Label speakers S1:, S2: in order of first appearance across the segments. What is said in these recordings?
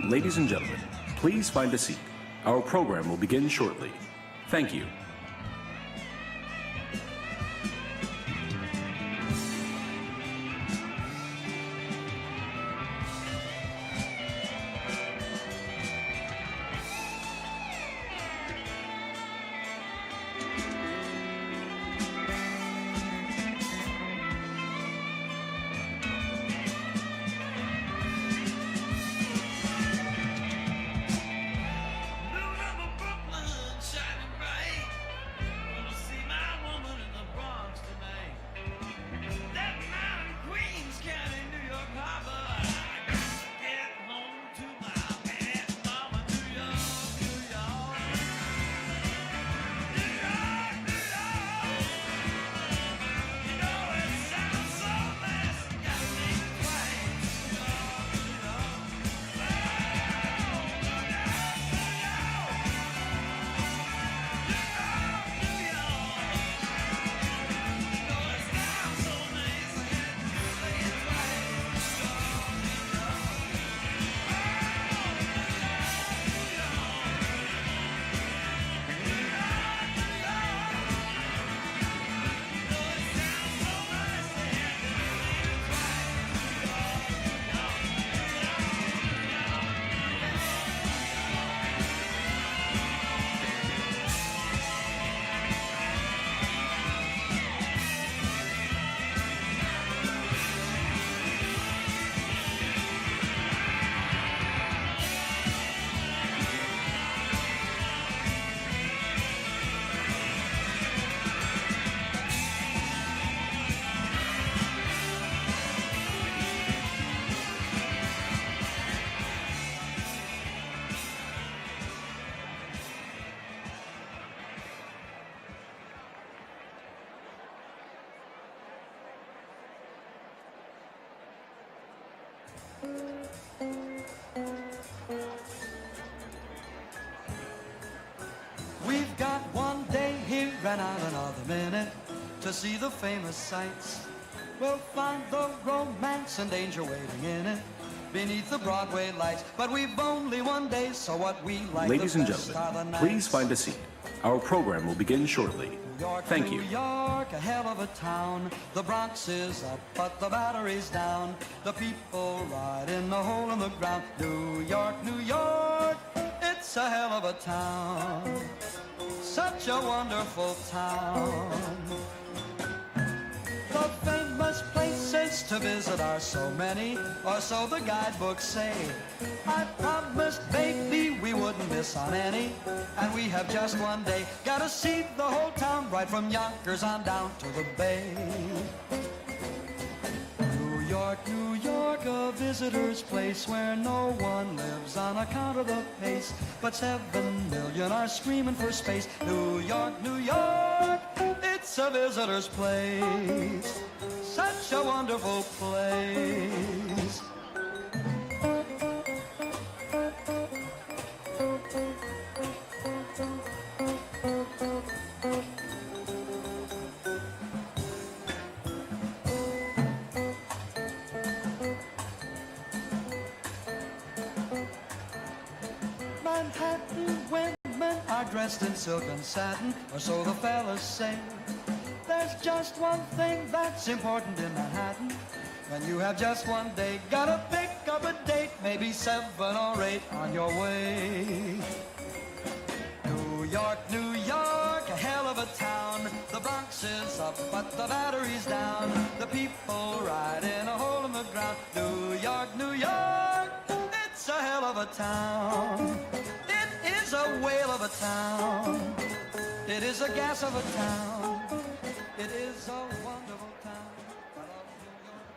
S1: Ladies and gentlemen, please find a seat. Our program will begin shortly. Thank you.
S2: We've got one day here and out another minute to see the famous sights. We'll find the romance and danger waiting in it beneath the Broadway lights. But we've only one day, so what we like.
S1: Ladies and gentlemen, please find a seat. Our program will begin shortly. Thank you.
S2: New York, a hell of a town. The Bronx is up, but the Battery's down. The people ride in the hole in the ground. New York, New York, it's a hell of a town. Such a wonderful town. The famous places to visit are so many, or so the guidebooks say. I promised baby we wouldn't miss on any, and we have just one day. Gotta see the whole town right from Yonkers on down to the Bay. New York, a visitor's place where no one lives on account of the pace, but 7 million are screaming for space. New York, it's a visitor's place, such a wonderful place. Manhattan women are dressed in silk and satin, or so the fellas say. There's just one thing that's important in Manhattan. When you have just one day, gotta pick up a date, maybe 7 or 8 on your way. New York, a hell of a town. The Bronx is up, but the Battery's down. The people ride in a hole in the ground. New York, it's a hell of a town. It is a whale of a town. It is a gas of a town. It is a wonderful town. I love New York.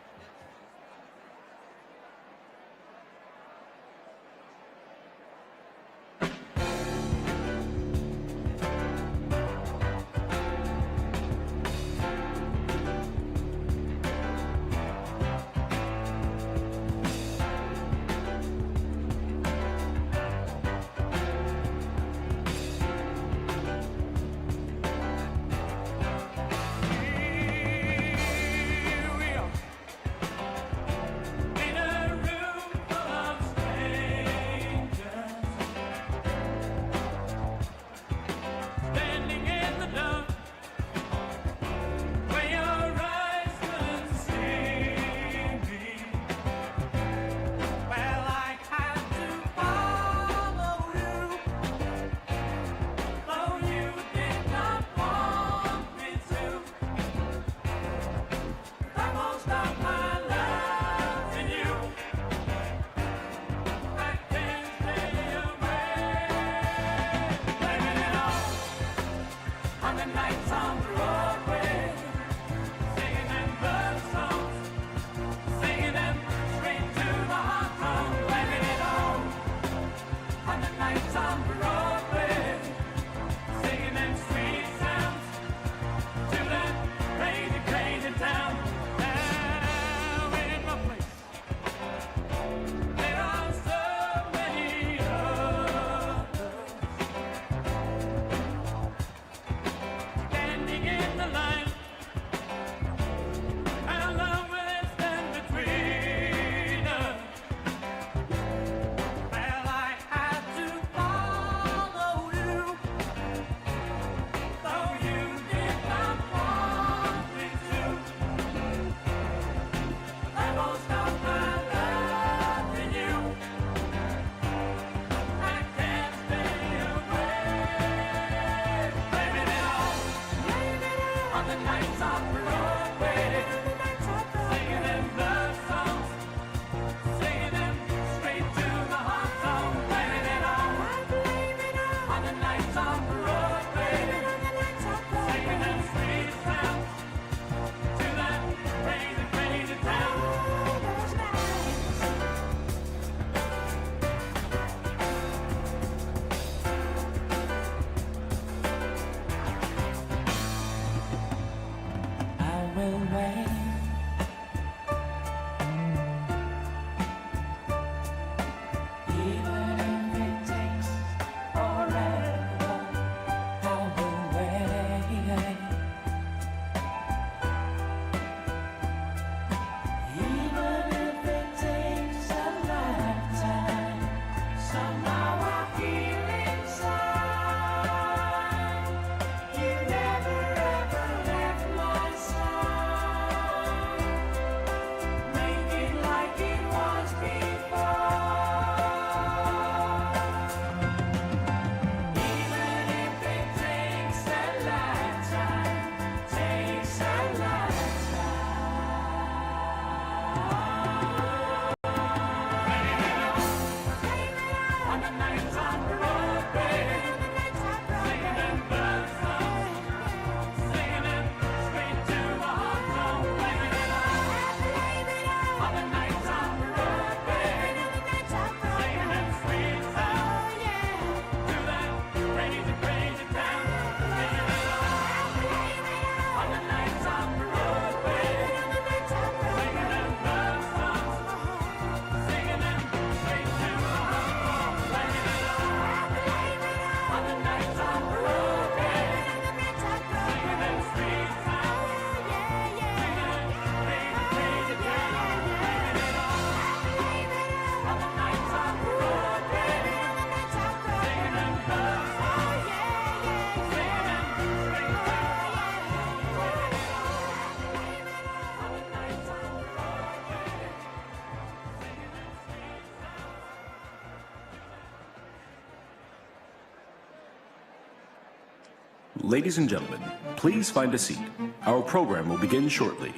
S1: Ladies and gentlemen, please find a seat. Our program will begin shortly.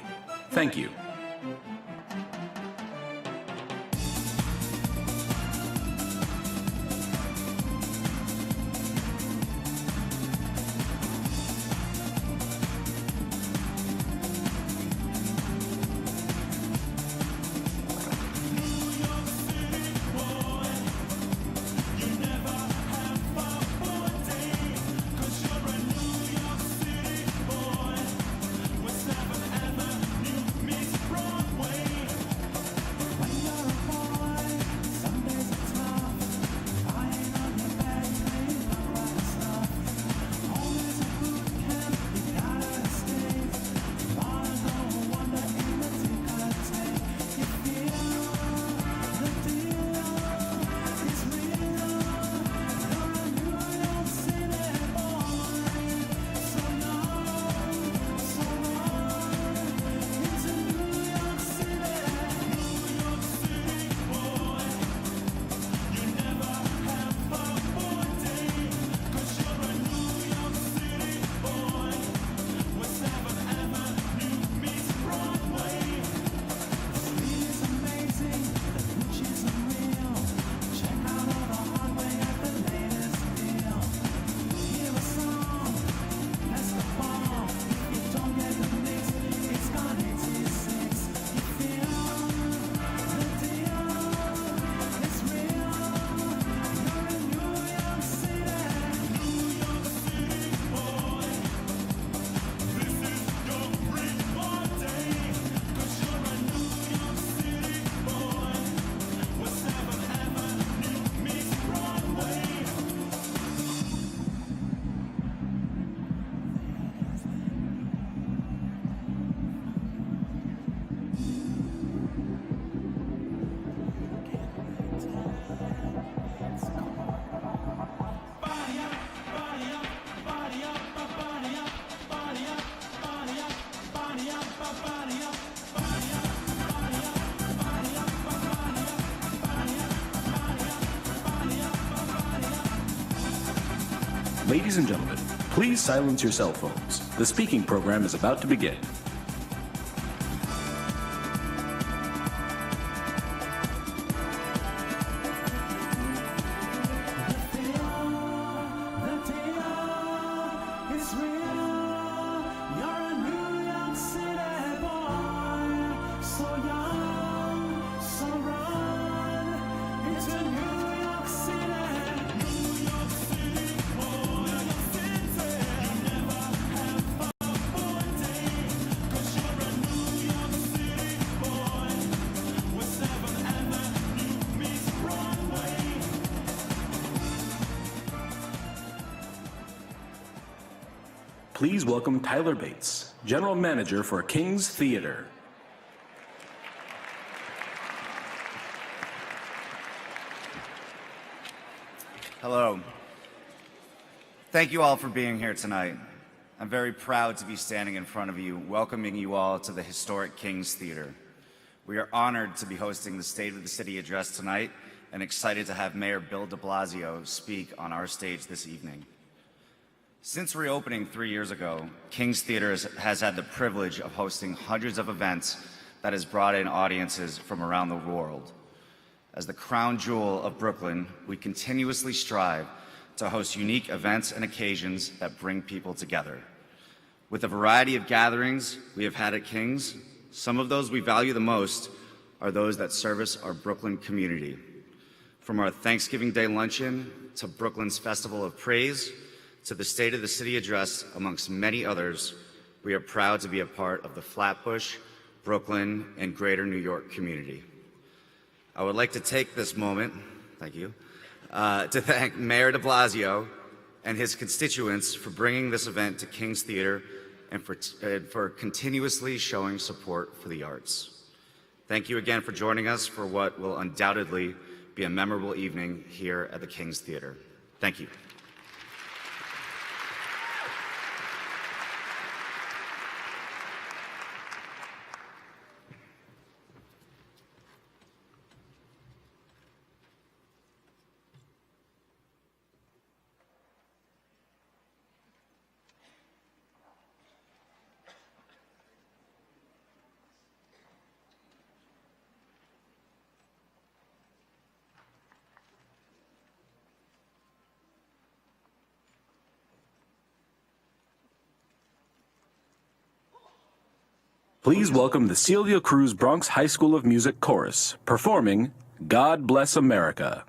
S1: Thank you. Ladies and gentlemen, please silence your cell phones. The speaking program is about to begin. Please welcome Tyler Bates, General Manager for King's Theater.
S3: Hello. Thank you all for being here tonight. I'm very proud to be standing in front of you, welcoming you all to the historic King's Theater. We are honored to be hosting the State of the City address tonight and excited to have Mayor Bill de Blasio speak on our stage this evening. Since reopening 3 years ago, King's Theater has had the privilege of hosting hundreds of events that has brought in audiences from around the world. As the crown jewel of Brooklyn, we continuously strive to host unique events and occasions that bring people together. With a variety of gatherings we have had at King's, some of those we value the most are those that service our Brooklyn community. From our Thanksgiving Day luncheon to Brooklyn's Festival of Praise, to the State of the City address, amongst many others, we are proud to be a part of the Flatbush, Brooklyn, and Greater New York community. I would like to take this moment, thank you, to thank Mayor de Blasio and his constituents for bringing this event to King's Theater and for continuously showing support for the arts. Thank you again for joining us for what will undoubtedly be a memorable evening here at the King's Theater. Thank you.
S1: Please welcome the Celia Cruz Bronx High School of Music Chorus, performing God Bless America.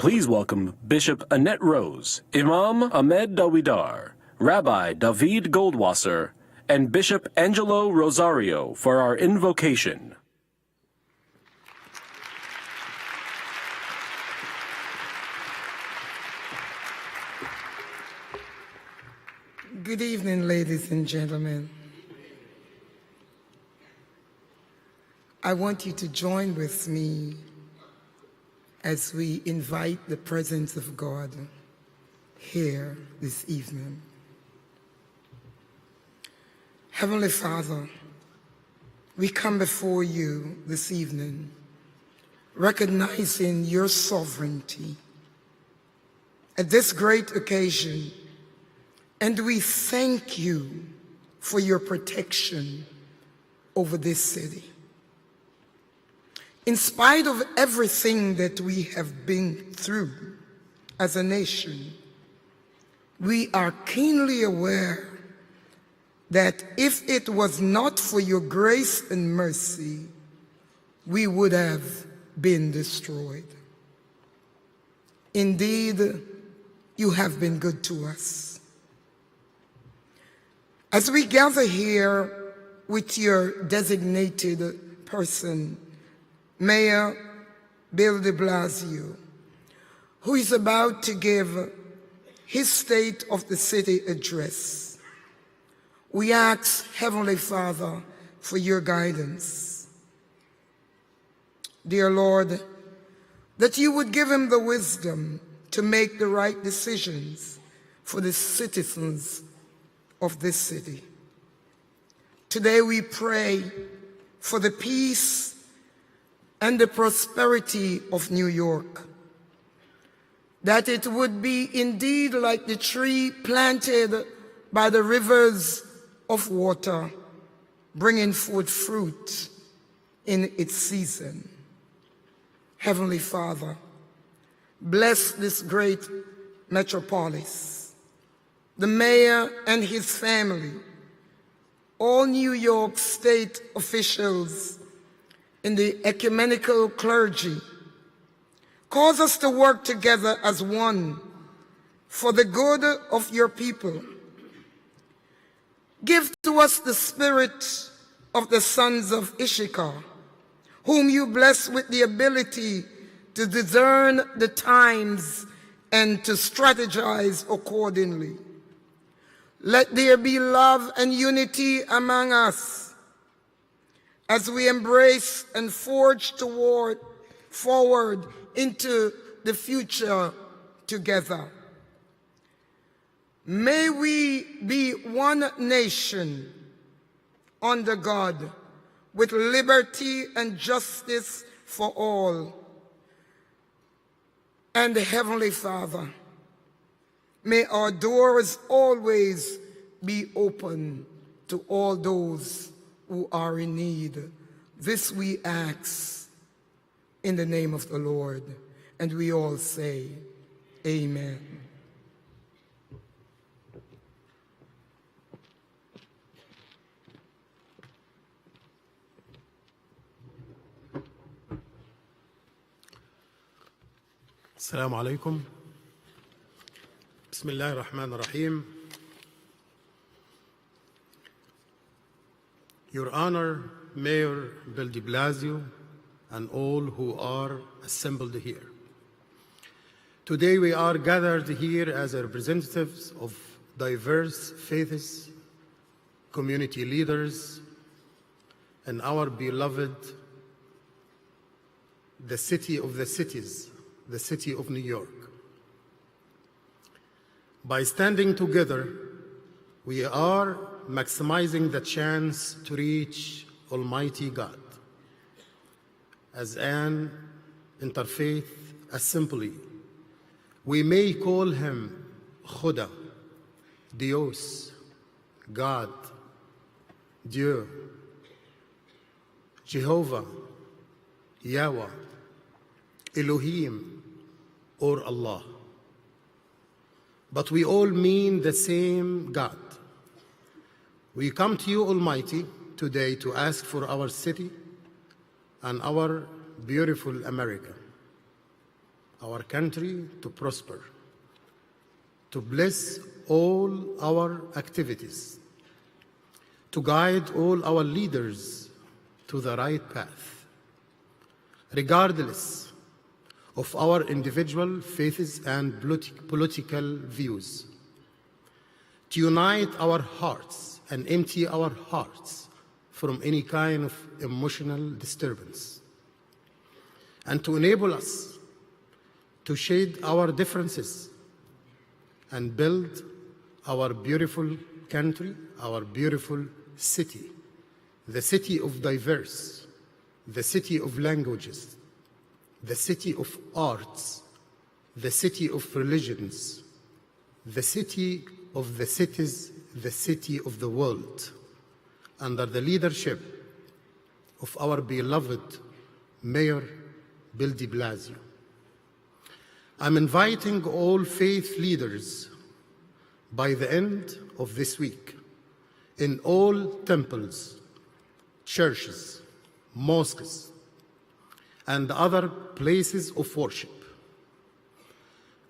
S1: Please welcome Bishop Annette Rose, Imam Ahmed Dawidar, Rabbi David Goldwasser, and Bishop Angelo Rosario for our invocation.
S4: Good evening, ladies and gentlemen. I want you to join with me as we invite the presence of God here this evening. Heavenly Father, we come before you this evening recognizing your sovereignty at this great occasion, and we thank you for your protection over this city. In spite of everything that we have been through as a nation, we are keenly aware that if it was not for your grace and mercy, we would have been destroyed. Indeed, you have been good to us. As we gather here with your designated person, Mayor Bill de Blasio, who is about to give his State of the City address. We ask, Heavenly Father, for your guidance. Dear Lord, that you would give him the wisdom to make the right decisions for the citizens of this city. Today we pray for the peace and the prosperity of New York, that it would be indeed like the tree planted by the rivers of water, bringing forth fruit in its season. Heavenly Father, bless this great metropolis, the mayor and his family, all New York State officials in the ecumenical clergy. Cause us to work together as one for the good of your people. Give to us the spirit of the sons of Issachar, whom you bless with the ability to discern the times and to strategize accordingly. Let there be love and unity among us as we embrace and forge forward into the future together. May we be one nation under God, with liberty and justice for all. And Heavenly Father, may our doors always be open to all those who are in need. This we ask in the name of the Lord. And we all say, Amen.
S5: السلام عليكم. بسم الله الرحمن الرحيم. Your Honor, Mayor Bill de Blasio, and all who are assembled here. Today we are gathered here as representatives of diverse faiths, community leaders, and our beloved, the city of the cities, the city of New York. By standing together, we are maximizing the chance to reach Almighty God. As an interfaith assembly, we may call him Khuda, Dios, God, Dieu, Jehovah, Yahweh, Elohim, or Allah. But we all mean the same God. We come to you, Almighty, today to ask for our city and our beautiful America, our country to prosper, to bless all our activities, to guide all our leaders to the right path, regardless of our individual faiths and political views, to unite our hearts and empty our hearts from any kind of emotional disturbance, and to enable us to shed our differences and build our beautiful country, our beautiful city, the city of diverse, the city of languages, the city of arts, the city of religions, the city of the cities, the city of the world, under the leadership of our beloved Mayor Bill de Blasio. I'm inviting all faith leaders by the end of this week in all temples, churches, mosques, and other places of worship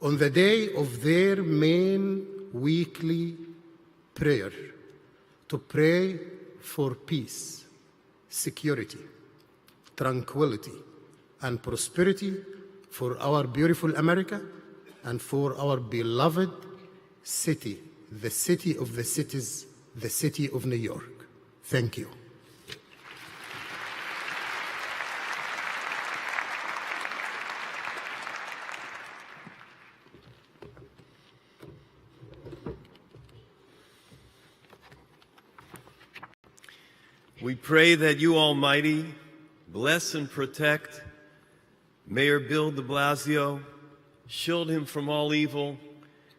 S5: on the day of their main weekly prayer to pray for peace, security, tranquility, and prosperity for our beautiful America and for our beloved city, the city of the cities, the city of New York. Thank you.
S6: We pray that you, Almighty, bless and protect Mayor Bill de Blasio, shield him from all evil,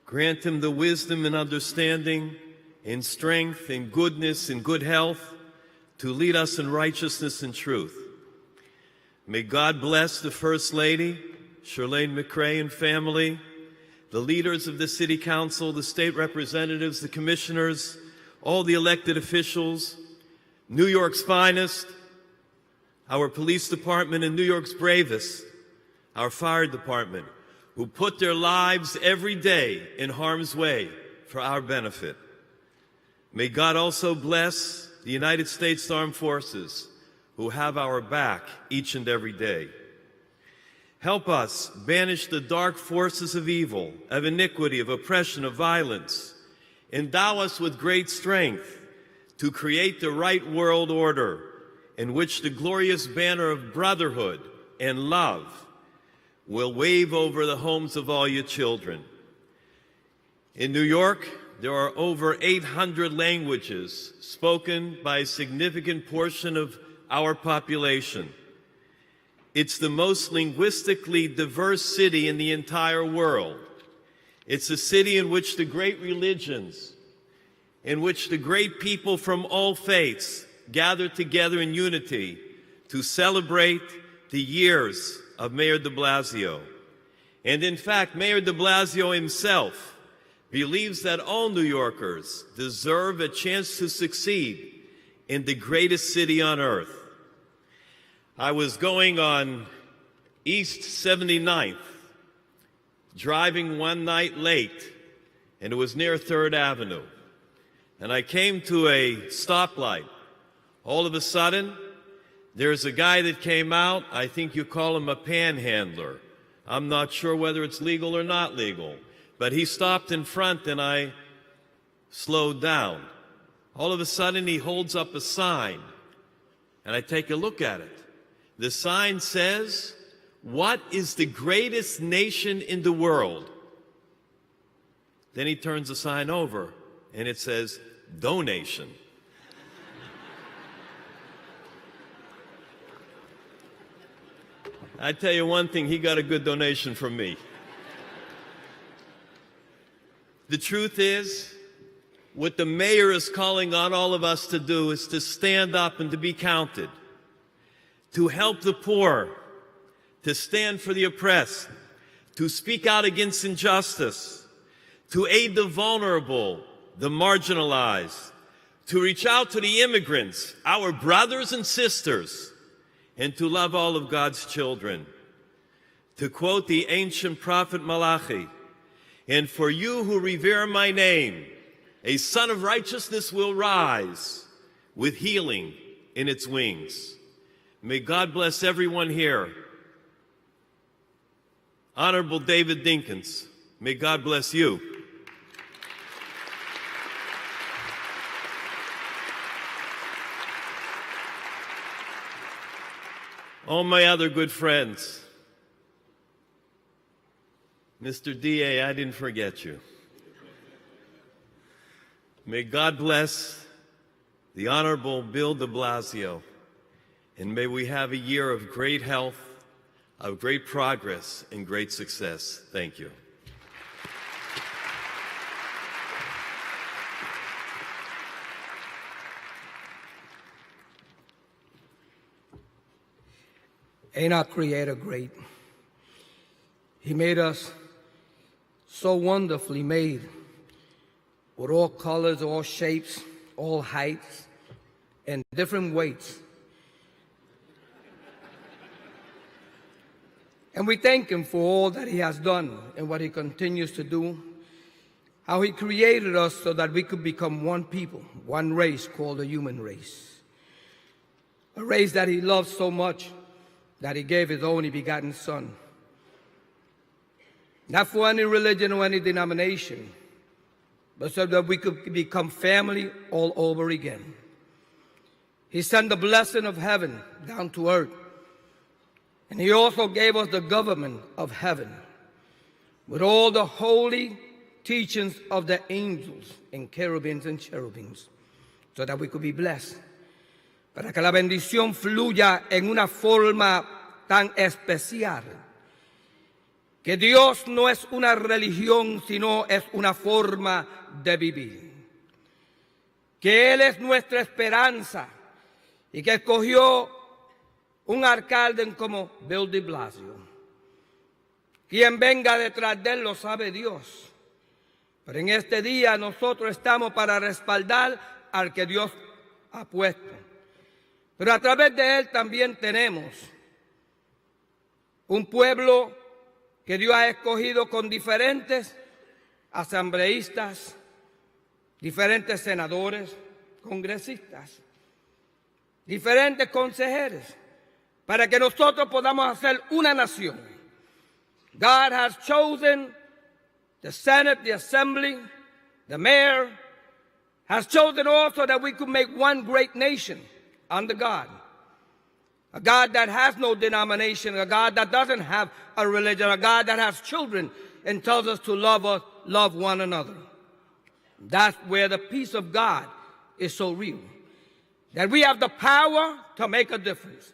S6: grant him the wisdom and understanding, and strength and goodness and good health to lead us in righteousness and truth. May God bless the First Lady, Chirlane Mccray and family, the leaders of the City Council, the state representatives, the commissioners, all the elected officials, New York's finest, our police department and New York's bravest, our fire department, who put their lives every day in harm's way for our benefit. May God also bless the United States Armed Forces, who have our back each and every day. Help us banish the dark forces of evil, of iniquity, of oppression, of violence. Endow us with great strength to create the right world order in which the glorious banner of brotherhood and love will wave over the homes of all your children. In New York, there are over 800 languages spoken by a significant portion of our population. It's the most linguistically diverse city in the entire world. It's a city in which the great religions, in which the great people from all faiths gather together in unity to celebrate the years of Mayor de Blasio. And in fact, Mayor de Blasio himself believes that all New Yorkers deserve a chance to succeed in the greatest city on earth. I was going on East 79th, driving one night late, and it was near 3rd Avenue. And I came to a stoplight. All of a sudden, there's a guy that came out. I think you call him a panhandler. I'm not sure whether it's legal or not legal. But he stopped in front and I slowed down. All of a sudden, he holds up a sign. And I take a look at it. The sign says, "What is the greatest nation in the world?" Then he turns the sign over. And it says, "Donation." I tell you one thing, he got a good donation from me. The truth is, what the mayor is calling on all of us to do is to stand up and to be counted, to help the poor, to stand for the oppressed, to speak out against injustice, to aid the vulnerable, the marginalized, to reach out to the immigrants, our brothers and sisters, and to love all of God's children. To quote the ancient prophet Malachi, "And for you who revere my name, a son of righteousness will rise with healing in its wings." May God bless everyone here. Honorable David Dinkins, may God bless you. All my other good friends, Mr. DA, I didn't forget you. May God bless the Honorable Bill de Blasio, and may we have a year of great health, of great progress, and great success. Thank you.
S7: Ain't our Creator great? He made us so wonderfully made, with all colors, all shapes, all heights, and different weights. And we thank Him for all that He has done and what He continues to do. how he created us so that we could become one people, one race called the human race. A race that he loved so much that he gave his only begotten Son. Not for any religion or any denomination, but so that we could become family all over again. He sent the blessing of heaven down to earth. And he also gave us the government of heaven with all the holy teachings of the angels and cherubims and cherubims, so that we could be blessed. Para que la bendición fluya en una forma tan especial. Que Dios no es una religión, sino es una forma de vivir. Que Él es nuestra esperanza y que escogió un alcalde como Bill de Blasio. Quien venga detrás de él lo sabe Dios. Pero en este día nosotros estamos para respaldar al que Dios ha puesto. Pero a través de él también tenemos un pueblo que Dios ha escogido con diferentes asambleístas, diferentes senadores, congresistas, diferentes consejeros, para que nosotros podamos hacer una nación. God has chosen the Senate, the Assembly, the Mayor, has chosen also that we could make one great nation under God. A God that has no denomination, a God that doesn't have a religion, a God that has children and tells us to love one another. That's where the peace of God is so real. That we have the power to make a difference.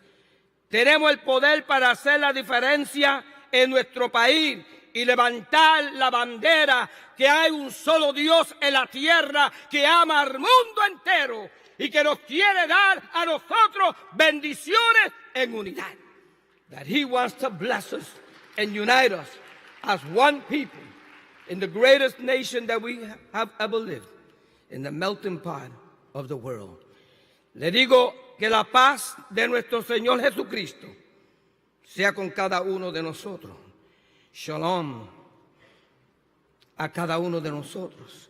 S7: Tenemos el poder para hacer la diferencia en nuestro país y levantar la bandera que hay un solo Dios en la tierra que ama al mundo entero y que nos quiere dar a nosotros bendiciones en unidad. That he wants to bless us and unite us as one people in the greatest nation that we have ever lived, in the melting pot of the world. Le digo que la paz de nuestro Señor Jesucristo sea con cada uno de nosotros. Shalom a cada uno de nosotros.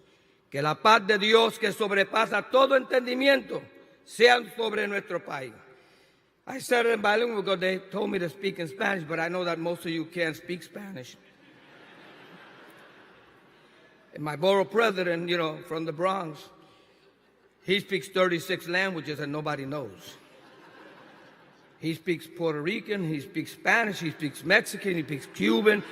S7: Que la paz de Dios que sobrepasa todo entendimiento sea sobre nuestro país. I said it in bilingual because they told me to speak in Spanish, but I know that most of you can't speak Spanish. And my borough president, from the Bronx, he speaks 36 languages and nobody knows. He speaks Puerto Rican, he speaks Spanish, he speaks Mexican, he speaks Cuban.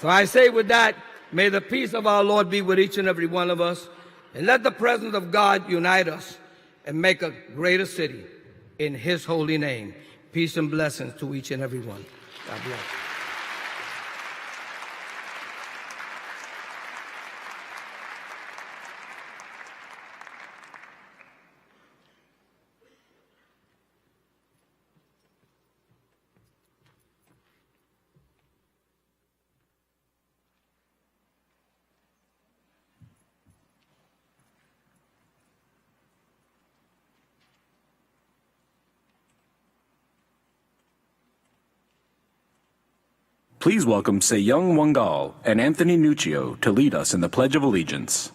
S7: So I say with that, may the peace of our Lord be with each and every one of us, and let the presence of God unite us and make a greater city in his holy name. Peace and blessings to each and every one. God bless.
S1: Please welcome Seyung Wangal and Anthony Nuccio to lead us in the Pledge of Allegiance.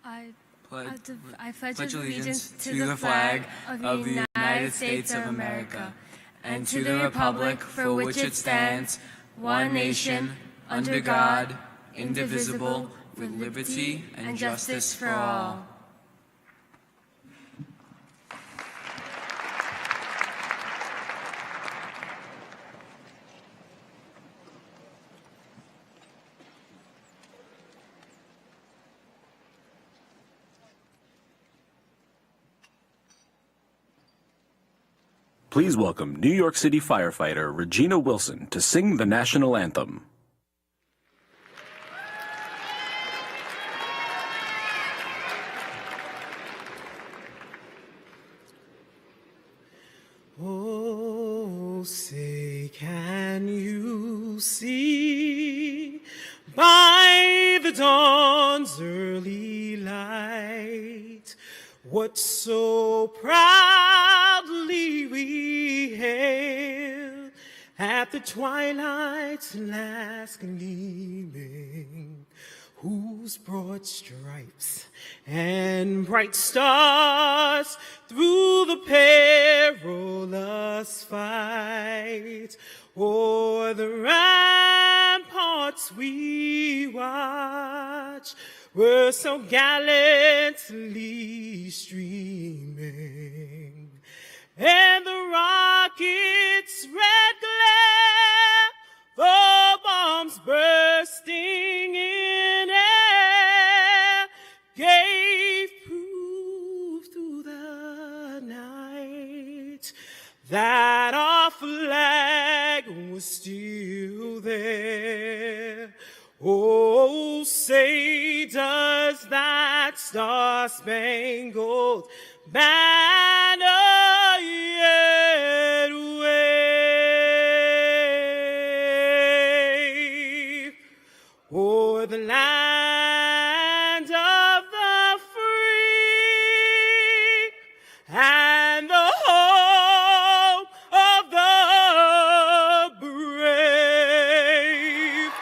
S8: I pledge allegiance to the flag of the United States of America and to the republic for which it stands, one nation, under God, indivisible, with liberty and justice for all.
S1: Please welcome New York City firefighter Regina Wilson to sing the national anthem.
S9: Oh, say, can you see by the dawn's what so proudly we hailed at the twilight's last gleaming, whose broad stripes and bright stars through the perilous fight o'er the ramparts we watch were so gallantly streaming, and the rocket's red glare, the bombs bursting in air, gave proof through the night that our flag was still there. Oh, say does that star-spangled banner yet wave o'er the land of the free and the home of the brave.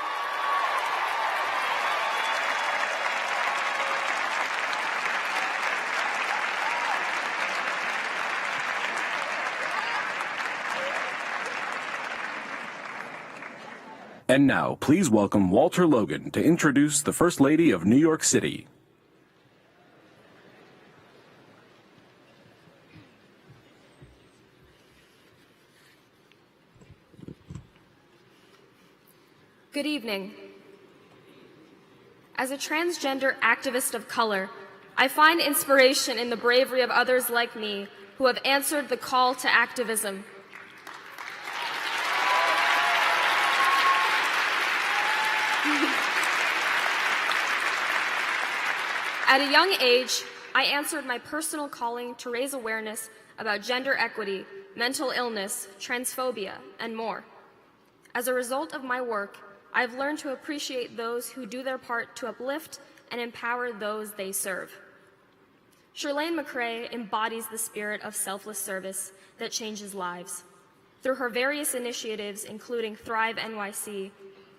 S1: And now, please welcome Walter Logan to introduce the First Lady of New York City.
S10: Good evening. As a transgender activist of color, I find inspiration in the bravery of others like me who have answered the call to activism. At a young age, I answered my personal calling to raise awareness about gender equity, mental illness, transphobia, and more. As a result of my work, I've learned to appreciate those who do their part to uplift and empower those they serve. Chirlane Mccray embodies the spirit of selfless service that changes lives. Through her various initiatives, including Thrive NYC,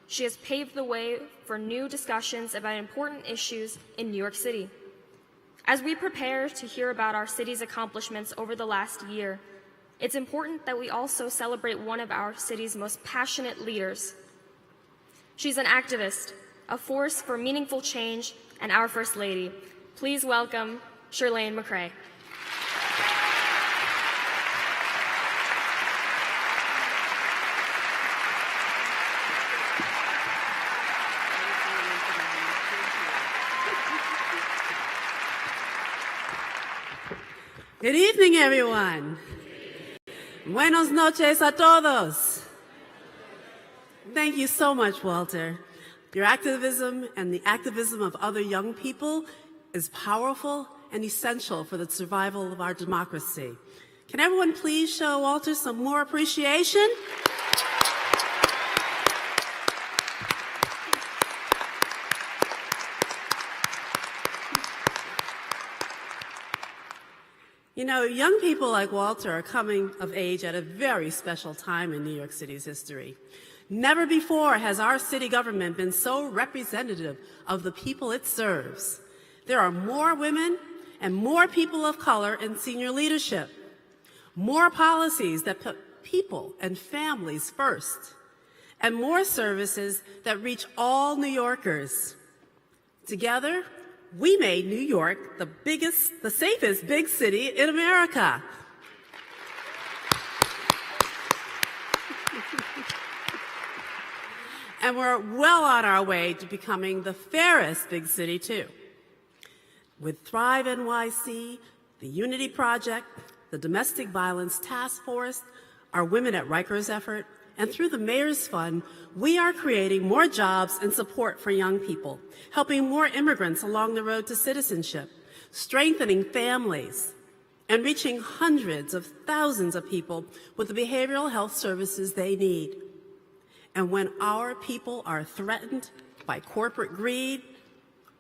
S10: she has paved the way for new discussions about important issues in New York City. As we prepare to hear about our city's accomplishments over the last year, it's important that we also celebrate one of our city's most passionate leaders. She's an activist, a force for meaningful change, and our First Lady. Please welcome Chirlane Mccray.
S11: Good evening, everyone. Buenos noches a todos. Thank you so much, Walter. Your activism and the activism of other young people is powerful and essential for the survival of our democracy. Can everyone please show Walter some more appreciation? You know, young people like Walter are coming of age at a very special time in New York City's history. Never before has our city government been so representative of the people it serves. There are more women and more people of color in senior leadership, more policies that put people and families first, and more services that reach all New Yorkers. Together, we made New York the safest big city in America. And we're well on our way to becoming the fairest big city, too. With Thrive NYC, the Unity Project, the Domestic Violence Task Force, our Women at Rikers effort, and through the Mayor's Fund, we are creating more jobs and support for young people, helping more immigrants along the road to citizenship, strengthening families, and reaching hundreds of thousands of people with the behavioral health services they need. And when our people are threatened by corporate greed,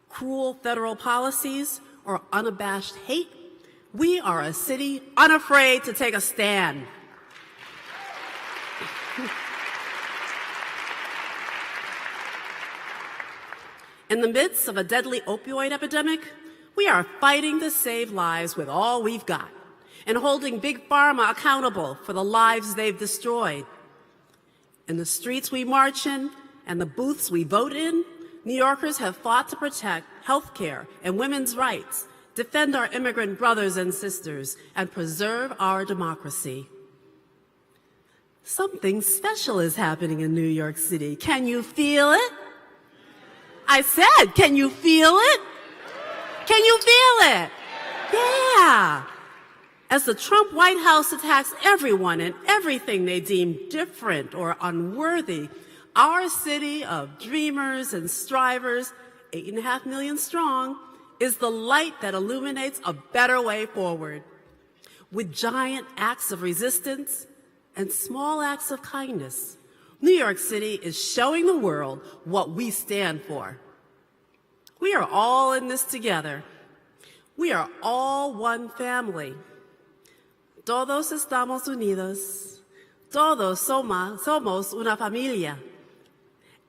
S11: cruel federal policies, or unabashed hate, We are a city unafraid to take a stand. In the midst of a deadly opioid epidemic, we are fighting to save lives with all we've got and holding Big Pharma accountable for the lives they've destroyed. In the streets we march in and the booths we vote in, New Yorkers have fought to protect health care and women's rights, defend our immigrant brothers and sisters, and preserve our democracy. Something special is happening in New York City. Can you feel it? I said, can you feel it? Can you feel it? Yeah. As the Trump White House attacks everyone and everything they deem different or unworthy, our city of dreamers and strivers, 8.5 million strong, is the light that illuminates a better way forward. With giant acts of resistance and small acts of kindness, New York City is showing the world what we stand for. We are all in this together. We are all one family. Todos estamos unidos. Todos somos una familia.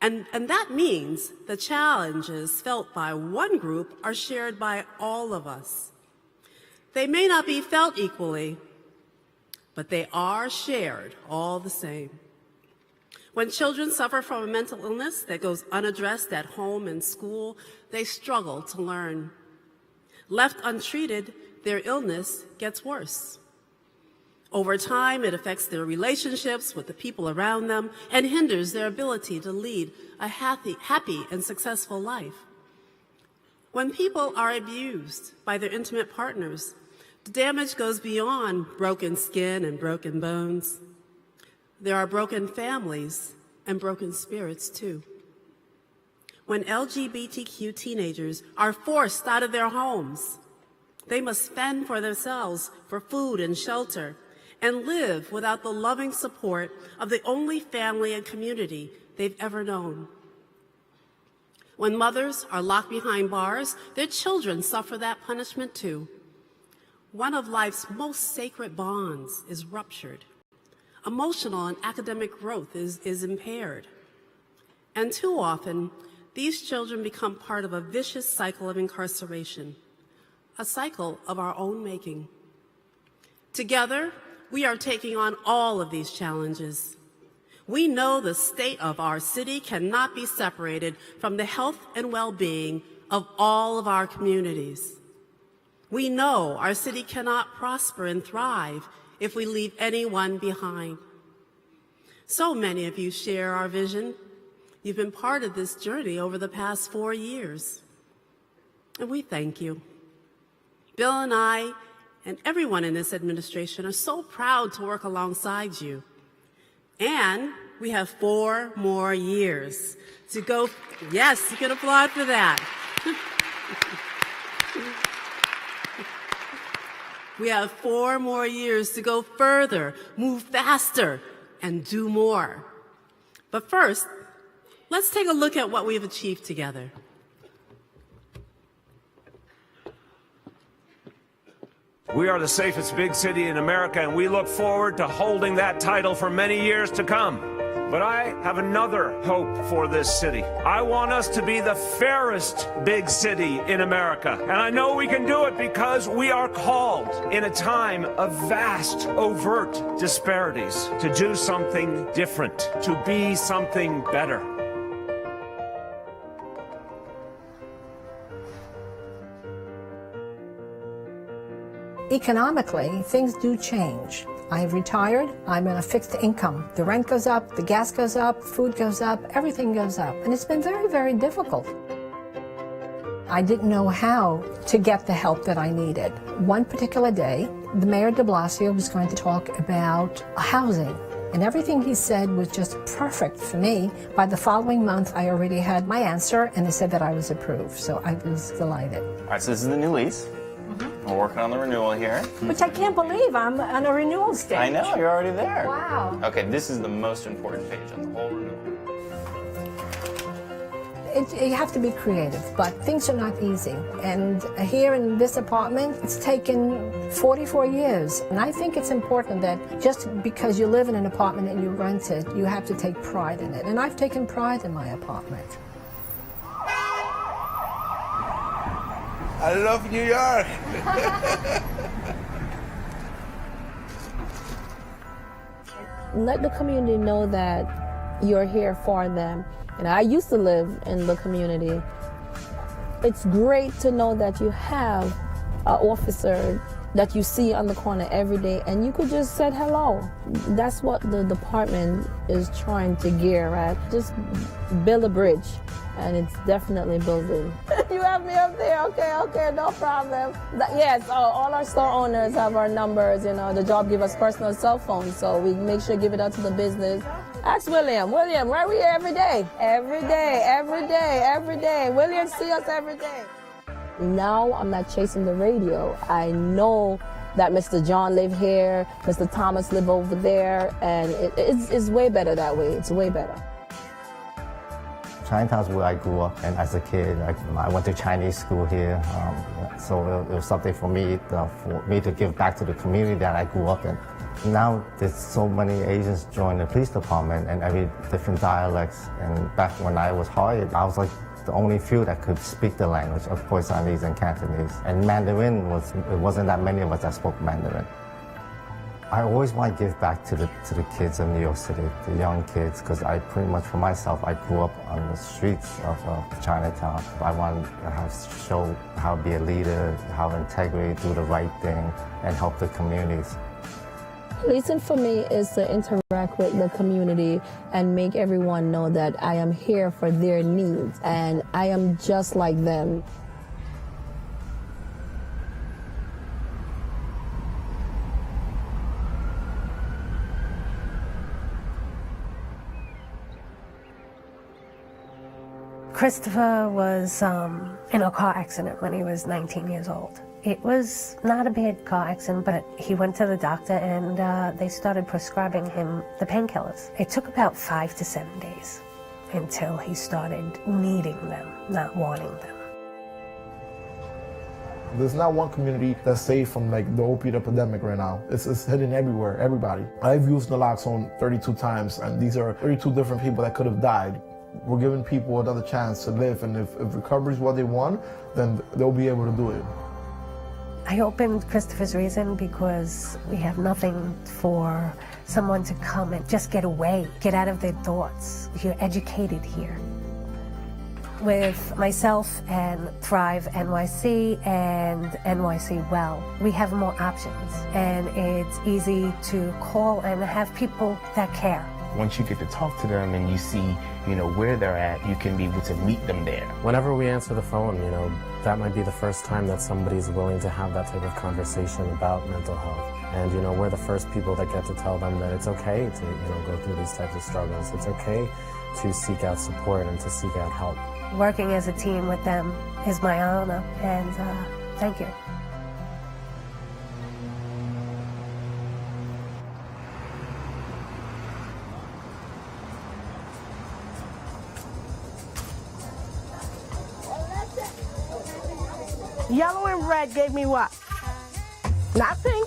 S11: And that means the challenges felt by one group are shared by all of us. They may not be felt equally, but they are shared all the same. When children suffer from a mental illness that goes unaddressed at home and school, they struggle to learn. Left untreated, their illness gets worse. Over time, it affects their relationships with the people around them and hinders their ability to lead a happy and successful life. When people are abused by their intimate partners, the damage goes beyond broken skin and broken bones. There are broken families and broken spirits, too. When LGBTQ teenagers are forced out of their homes, they must fend for themselves for food and shelter and live without the loving support of the only family and community they've ever known. When mothers are locked behind bars, their children suffer that punishment, too. One of life's most sacred bonds is ruptured. Emotional and academic growth is impaired. And too often, these children become part of a vicious cycle of incarceration, a cycle of our own making. Together, we are taking on all of these challenges. We know the state of our city cannot be separated from the health and well-being of all of our communities. We know our city cannot prosper and thrive if we leave anyone behind. So many of you share our vision. You've been part of this journey over the past 4 years, and we thank you. Bill and I and everyone in this administration are so proud to work alongside you. And we have 4 more years to go. Yes, you can applaud for that. We have 4 more years to go further, move faster, and do more. But first, let's take a look at what we've achieved together.
S12: We are the safest big city in America, and we look forward to holding that title for many years to come. But I have another hope for this city. I want us to be the fairest big city in America. And I know we can do it because we are called in a time of vast, overt disparities to do something different, to be something better.
S13: Economically, things do change. I've retired, I'm on a fixed income. The rent goes up, the gas goes up, food goes up, everything goes up. And it's been very, very difficult. I didn't know how to get the help that I needed. One particular day, the Mayor de Blasio was going to talk about housing. And everything he said was just perfect for me. By the following month, I already had my answer, and they said that I was approved. So I was delighted.
S14: All right, so this is the new lease. We're working on the renewal here.
S13: Which I can't believe I'm on a renewal stage.
S14: I know, you're already there.
S13: Wow.
S14: Okay, this is the most important page on the whole renewal.
S13: You have to be creative, but things are not easy. And here in this apartment, it's taken 44 years. And I think it's important that just because you live in an apartment and you rent it, you have to take pride in it. And I've taken pride in my apartment.
S15: I love New York.
S16: Let the community know that you're here for them. And I used to live in the community. It's great to know that you have an officer that you see on the corner every day and you could just say hello. That's what the department is trying to gear at. Just build a bridge, and it's definitely building. You have me up there, okay, no problem. Yes, all our store owners have our numbers, the job give us personal cell phones, so we make sure to give it out to the business. Ask William, where we here every day? Every day. William see us every day. Now I'm not chasing the radio. I know that Mr. John live here, Mr. Thomas live over there, and it's way better that way. It's way better.
S17: Chinatown's where I grew up, and as a kid, I went to Chinese school here, so it was something for me to give back to the community that I grew up in. Now there's so many Asians join the police department and every different dialects, and back when I was hired, I was like the only few that could speak the language, of course, Cantonese and Cantonese. And Mandarin, it wasn't that many of us that spoke Mandarin. I always want to give back to the kids of New York City, the young kids, because I pretty much, for myself, I grew up on the streets of Chinatown. I want to show how to be a leader, how integrity, do the right thing, and help the communities.
S16: Policing for me is to interact with the community and make everyone know that I am here for their needs and I am just like them.
S18: Christopher was in a car accident when he was 19 years old. It was not a bad car accident, but he went to the doctor and they started prescribing him the painkillers. It took about 5 to 7 days until he started needing them, not wanting them.
S19: There's not one community that's safe from the opioid epidemic right now. It's hitting everywhere, everybody. I've used naloxone 32 times, and these are 32 different people that could have died. We're giving people another chance to live, and if recovery is what they want, then they'll be able to do it.
S18: I opened Christopher's Reason because we have nothing for someone to come and just get away, get out of their thoughts. You're educated here. With myself and Thrive NYC and NYC Well, we have more options, and it's easy to call and have people that care.
S20: Once you get to talk to them and you see, where they're at, you can be able to meet them there.
S21: Whenever we answer the phone, that might be the first time that somebody's willing to have that type of conversation about mental health. And, we're the first people that get to tell them that it's okay to, go through these types of struggles. It's okay to seek out support and to seek out help.
S18: Working as a team with them is my honor, and thank you.
S22: Yellow and red gave me what? Nothing.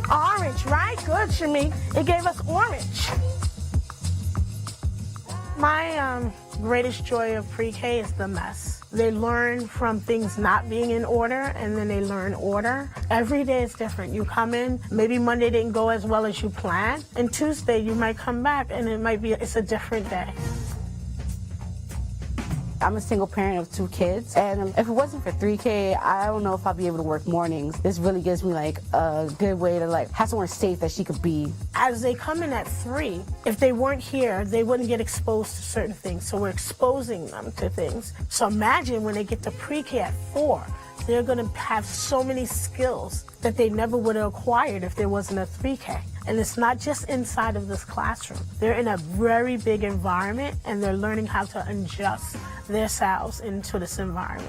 S22: Orange, right? Good, Shami. It gave us orange. My greatest joy of pre-K is the mess. They learn from things not being in order, and then they learn order. Every day is different. You come in, maybe Monday didn't go as well as you planned, and Tuesday you might come back and it's a different day.
S23: I'm a single parent of 2 kids, and if it wasn't for 3K, I don't know if I'd be able to work mornings. This really gives me a good way to have somewhere safe that she could be.
S22: As they come in at 3, if they weren't here, they wouldn't get exposed to certain things, so we're exposing them to things. So imagine when they get to pre-K at 4, they're gonna have so many skills that they never would have acquired if there wasn't a 3K. And it's not just inside of this classroom. They're in a very big environment, and they're learning how to adjust themselves into this environment.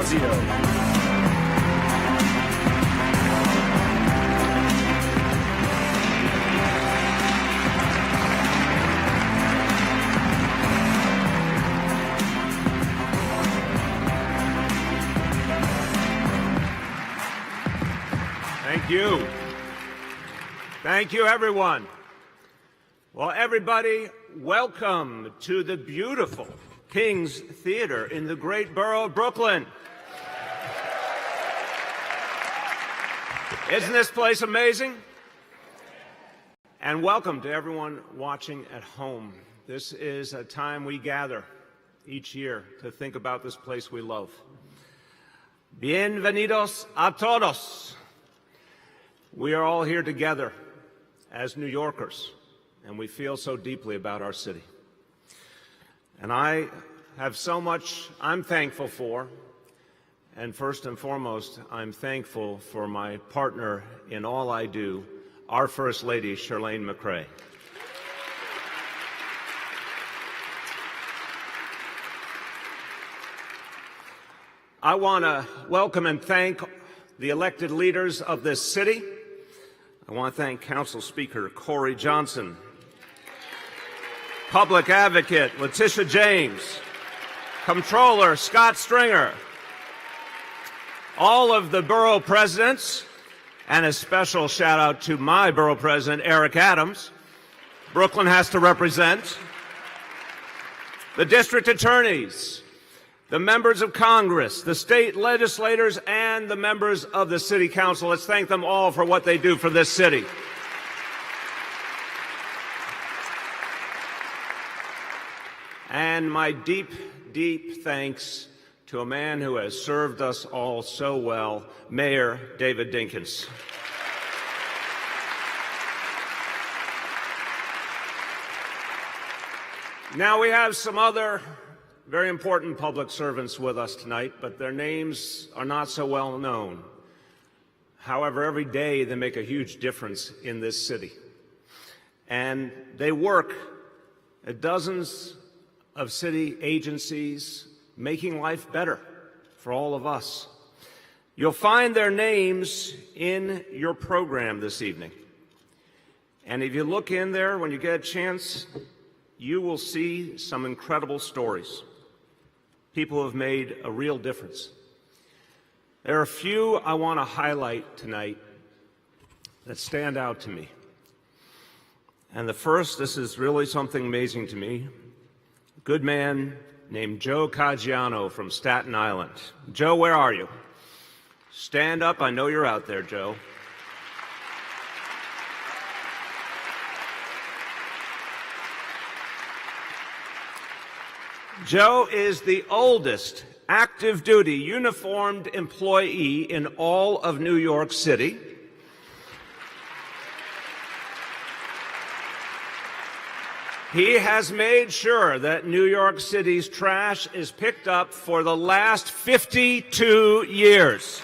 S1: Blasio.
S12: Thank you. Thank you, everyone. Well, everybody, welcome to the beautiful King's Theater in the great borough of Brooklyn. Isn't this place amazing? And welcome to everyone watching at home. This is a time we gather each year to think about this place we love. Bienvenidos a todos. We are all here together as New Yorkers, and we feel so deeply about our city. And I have so much I'm thankful for, and first and foremost, I'm thankful for my partner in all I do, our First Lady, Chirlane Mccray. I want to welcome and thank the elected leaders of this city. I want to thank Council Speaker Corey Johnson, Public Advocate Letitia James, Comptroller Scott Stringer, all of the borough presidents, and a special shout out to my borough president, Eric Adams. Brooklyn has to represent. The district attorneys, the members of Congress, the state legislators, and the members of the City Council. Let's thank them all for what they do for this city. And my deep, deep thanks to a man who has served us all so well, Mayor David Dinkins. Now we have some other very important public servants with us tonight, but their names are not so well known. However, every day they make a huge difference in this city. And they work at dozens of city agencies, making life better for all of us. You'll find their names in your program this evening. And if you look in there when you get a chance, you will see some incredible stories. People have made a real difference. There are a few I want to highlight tonight that stand out to me. And the first, this is really something amazing to me, a good man named Joe Caggiano from Staten Island. Joe, where are you? Stand up, I know you're out there, Joe. Joe is the oldest active duty uniformed employee in all of New York City. He has made sure that New York City's trash is picked up for the last 52 years.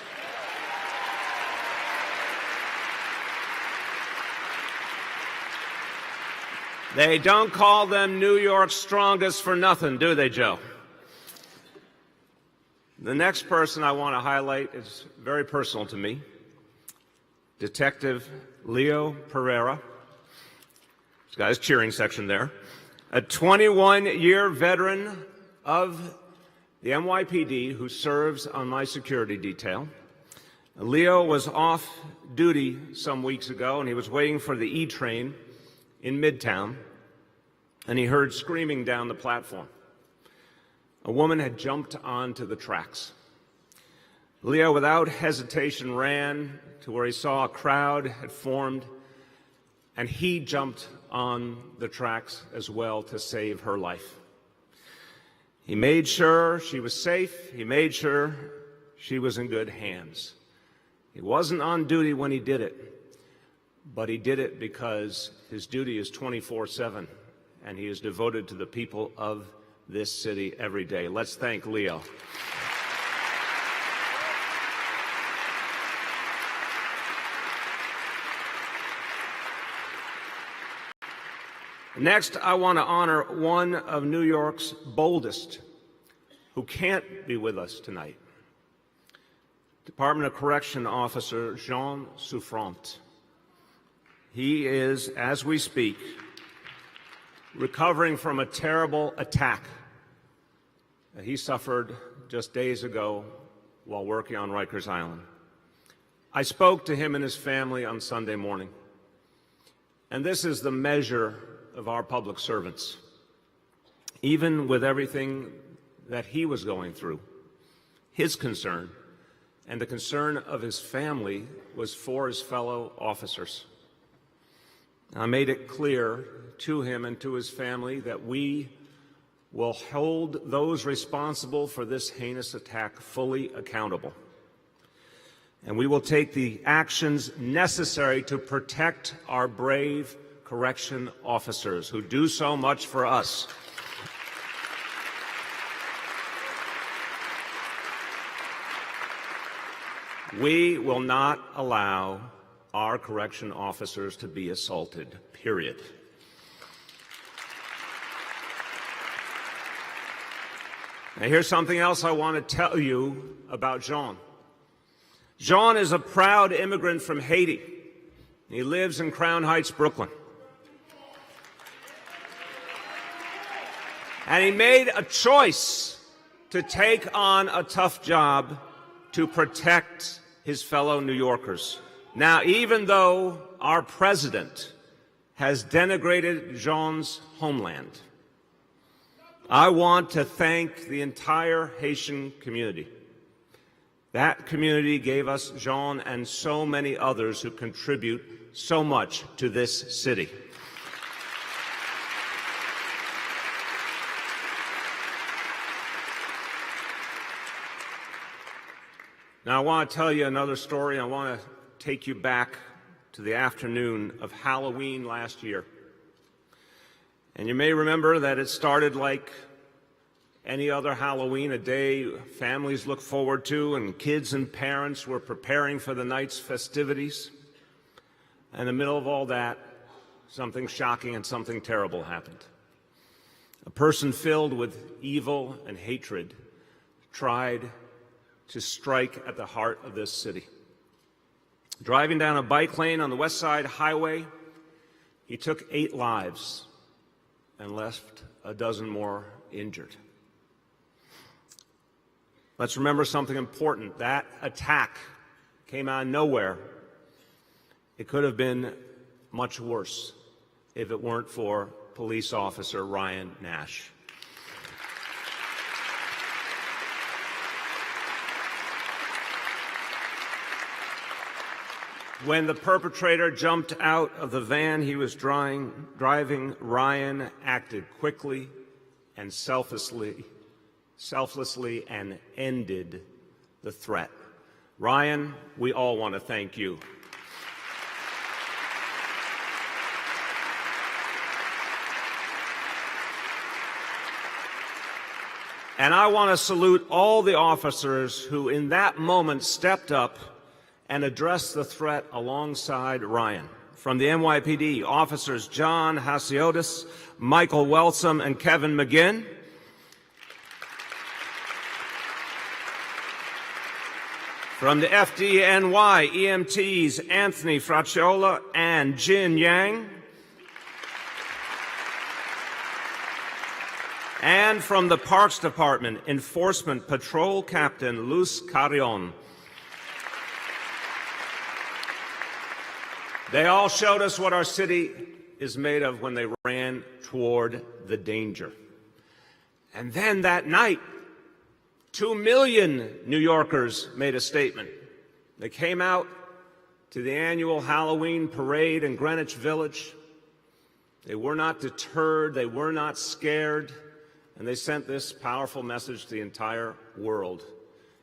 S12: They don't call them New York's strongest for nothing, do they, Joe? The next person I want to highlight is very personal to me. Detective Leo Pereira. This guy's cheering section there. A 21-year veteran of the NYPD who serves on my security detail. Leo was off duty some weeks ago, and he was waiting for the E train in Midtown, and he heard screaming down the platform. A woman had jumped onto the tracks. Leo, without hesitation, ran to where he saw a crowd had formed, and he jumped on the tracks as well to save her life. He made sure she was safe. He made sure she was in good hands. He wasn't on duty when he did it, but he did it because his duty is 24/7, and he is devoted to the people of this city every day. Let's thank Leo. Next, I want to honor one of New York's boldest, who can't be with us tonight. Department of Correction Officer Jean Souffrant. He is, as we speak, recovering from a terrible attack that he suffered just days ago while working on Rikers Island. I spoke to him and his family on Sunday morning, and this is the measure of our public servants. Even with everything that he was going through, his concern and the concern of his family was for his fellow officers. I made it clear to him and to his family that we will hold those responsible for this heinous attack fully accountable. And we will take the actions necessary to protect our brave correction officers who do so much for us. We will not allow our correction officers to be assaulted, period. Now, here's something else I want to tell you about Jean. Jean is a proud immigrant from Haiti. He lives in Crown Heights, Brooklyn. And he made a choice to take on a tough job to protect his fellow New Yorkers. Now, even though our president has denigrated Jean's homeland, I want to thank the entire Haitian community. That community gave us Jean and so many others who contribute so much to this city. Now, I want to tell you another story. I want to take you back to the afternoon of Halloween last year. And you may remember that it started like any other Halloween, a day families look forward to, and kids and parents were preparing for the night's festivities. In the middle of all that, something shocking and something terrible happened. A person filled with evil and hatred tried to strike at the heart of this city. Driving down a bike lane on the West Side Highway, he took 8 lives and left a dozen more injured. Let's remember something important. That attack came out of nowhere. It could have been much worse if it weren't for police officer Ryan Nash. When the perpetrator jumped out of the van he was driving, Ryan acted quickly and selflessly and ended the threat. Ryan, we all want to thank you. And I want to salute all the officers who in that moment stepped up and addressed the threat alongside Ryan. From the NYPD, officers John Hasiotis, Michael Welsum, and Kevin McGinn. From the FDNY, EMTs Anthony Fracciola and Jin Yang. And from the Parks Department, Enforcement Patrol Captain Luz Carrion. They all showed us what our city is made of when they ran toward the danger. And then that night, 2 million New Yorkers made a statement. They came out to the annual Halloween parade in Greenwich Village. They were not deterred, they were not scared, and they sent this powerful message to the entire world.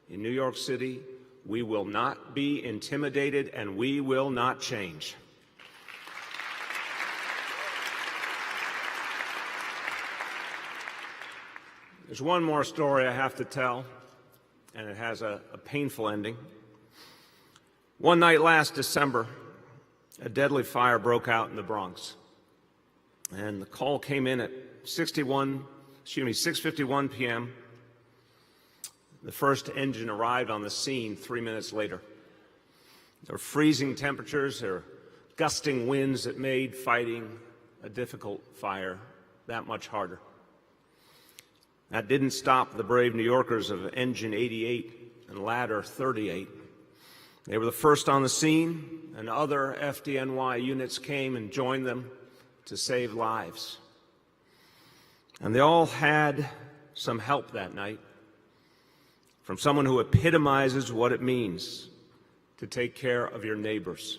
S12: In New York City, we will not be intimidated and we will not change. There's one more story I have to tell, and it has a painful ending. One night last December, a deadly fire broke out in the Bronx. And the call came in at 6:51 p.m. the first engine arrived on the scene 3 minutes later. There were freezing temperatures, there were gusting winds that made fighting a difficult fire that much harder. That didn't stop the brave New Yorkers of Engine 88 and Ladder 38. They were the first on the scene, and other FDNY units came and joined them to save lives. And they all had some help that night from someone who epitomizes what it means to take care of your neighbors.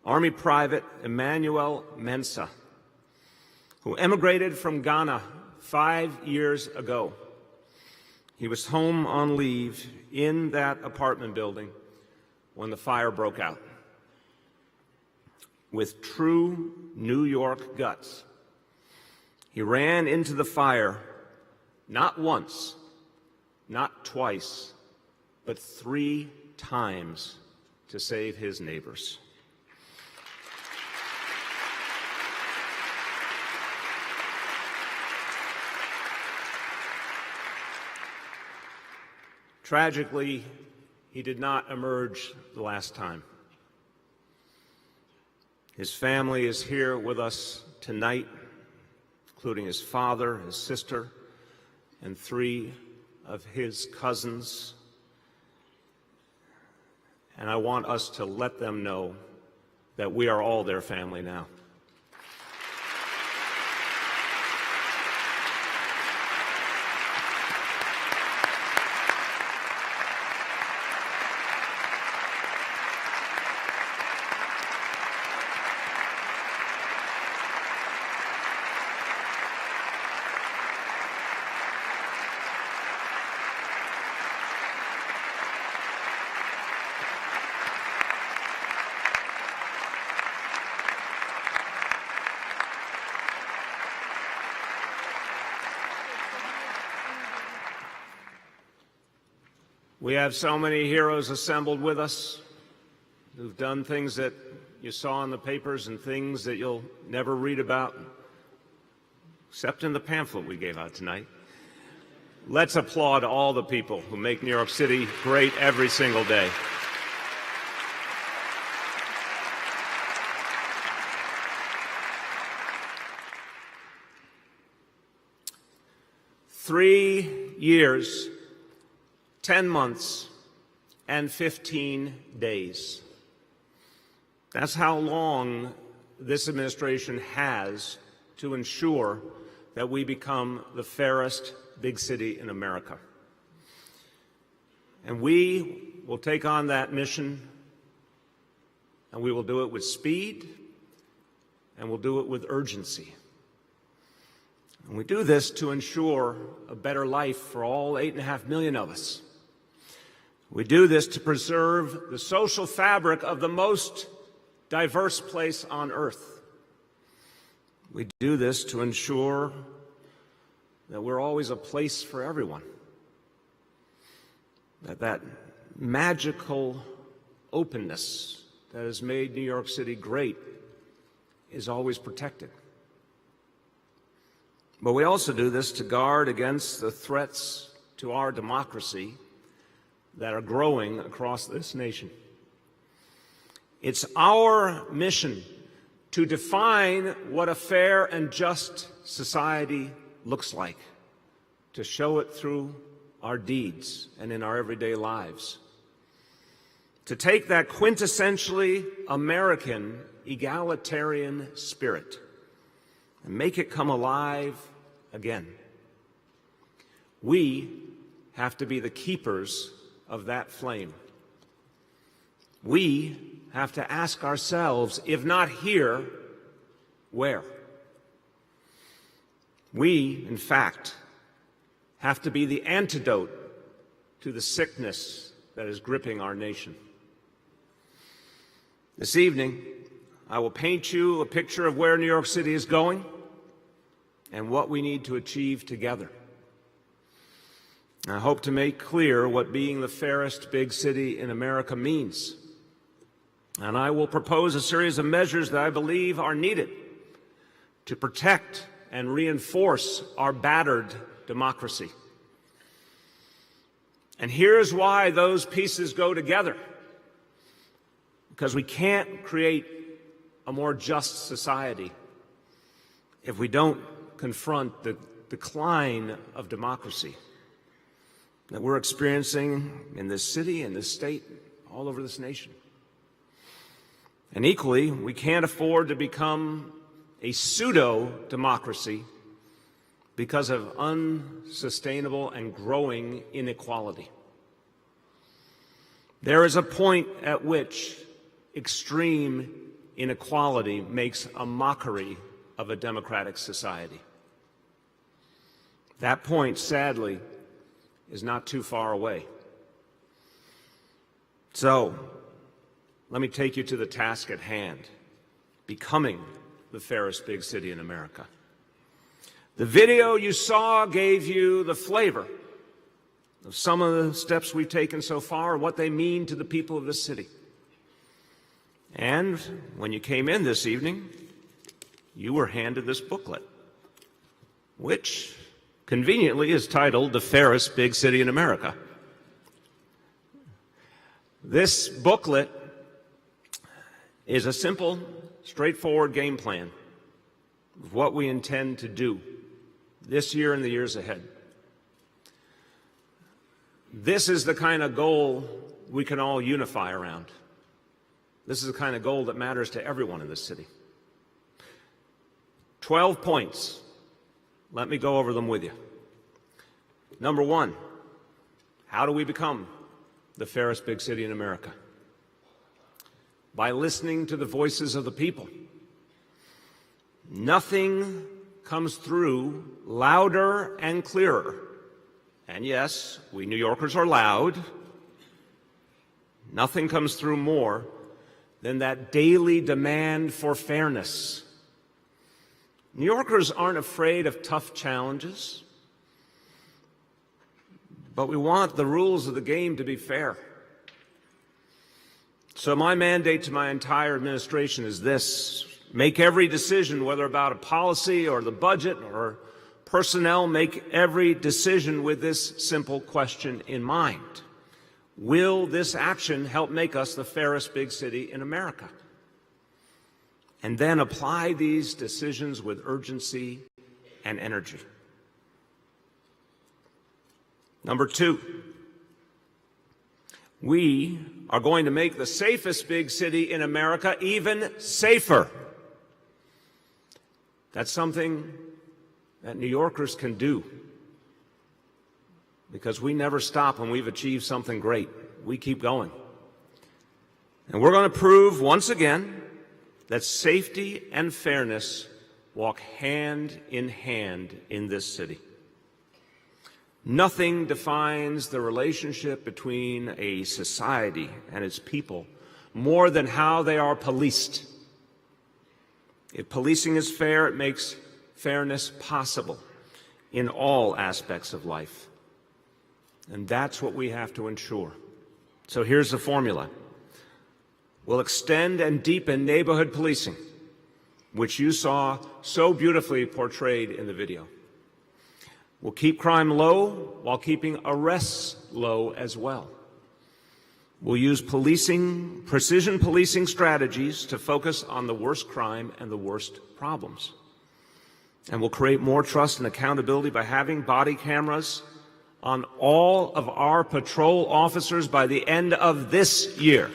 S12: Army Private Emmanuel Mensah, who emigrated from Ghana 5 years ago. He was home on leave in that apartment building when the fire broke out. With true New York guts, he ran into the fire not once, not twice, but 3 times to save his neighbors. Tragically, he did not emerge the last time. His family is here with us tonight, including his father, his sister, and 3 of his cousins. And I want us to let them know that we are all their family now. We have so many heroes assembled with us who've done things that you saw in the papers and things that you'll never read about, except in the pamphlet we gave out tonight. Let's applaud all the people who make New York City great every single day. Three years, 10 months, and 15 days. That's how long this administration has to ensure that we become the fairest big city in America. And we will take on that mission, and we will do it with speed, and we'll do it with urgency. And we do this to ensure a better life for all 8.5 million of us. We do this to preserve the social fabric of the most diverse place on earth. We do this to ensure that we're always a place for everyone. That magical openness that has made New York City great is always protected. But we also do this to guard against the threats to our democracy that are growing across this nation. It's our mission to define what a fair and just society looks like, to show it through our deeds and in our everyday lives, to take that quintessentially American egalitarian spirit and make it come alive again. We have to be the keepers of that flame. We have to ask ourselves, if not here, where? We, in fact, have to be the antidote to the sickness that is gripping our nation. This evening, I will paint you a picture of where New York City is going and what we need to achieve together. I hope to make clear what being the fairest big city in America means. And I will propose a series of measures that I believe are needed to protect and reinforce our battered democracy. And here's why those pieces go together. Because we can't create a more just society if we don't confront the decline of democracy that we're experiencing in this city, in this state, all over this nation. And equally, we can't afford to become a pseudo-democracy because of unsustainable and growing inequality. There is a point at which extreme inequality makes a mockery of a democratic society. That point, sadly, is not too far away. So, let me take you to the task at hand, becoming the fairest big city in America. The video you saw gave you the flavor of some of the steps we've taken so far, what they mean to the people of this city. And when you came in this evening, you were handed this booklet, which conveniently is titled The Fairest Big City in America. This booklet is a simple, straightforward game plan of what we intend to do this year and the years ahead. This is the kind of goal we can all unify around. This is the kind of goal that matters to everyone in this city. 12 points. Let me go over them with you. Number one, how do we become the fairest big city in America? By listening to the voices of the people. Nothing comes through louder and clearer. And yes, we New Yorkers are loud. Nothing comes through more than that daily demand for fairness. New Yorkers aren't afraid of tough challenges, but we want the rules of the game to be fair. So my mandate to my entire administration is this: make every decision, whether about a policy or the budget or personnel, make every decision with this simple question in mind. Will this action help make us the fairest big city in America? And then apply these decisions with urgency and energy. Number two, we are going to make the safest big city in America even safer. That's something that New Yorkers can do, because we never stop when we've achieved something great. We keep going. And we're going to prove once again that safety and fairness walk hand in this city. Nothing defines the relationship between a society and its people more than how they are policed. If policing is fair, it makes fairness possible in all aspects of life. And that's what we have to ensure. So here's the formula. We'll extend and deepen neighborhood policing, which you saw so beautifully portrayed in the video. We'll keep crime low while keeping arrests low as well. We'll use precision policing strategies to focus on the worst crime and the worst problems. And we'll create more trust and accountability by having body cameras on all of our patrol officers by the end of this year.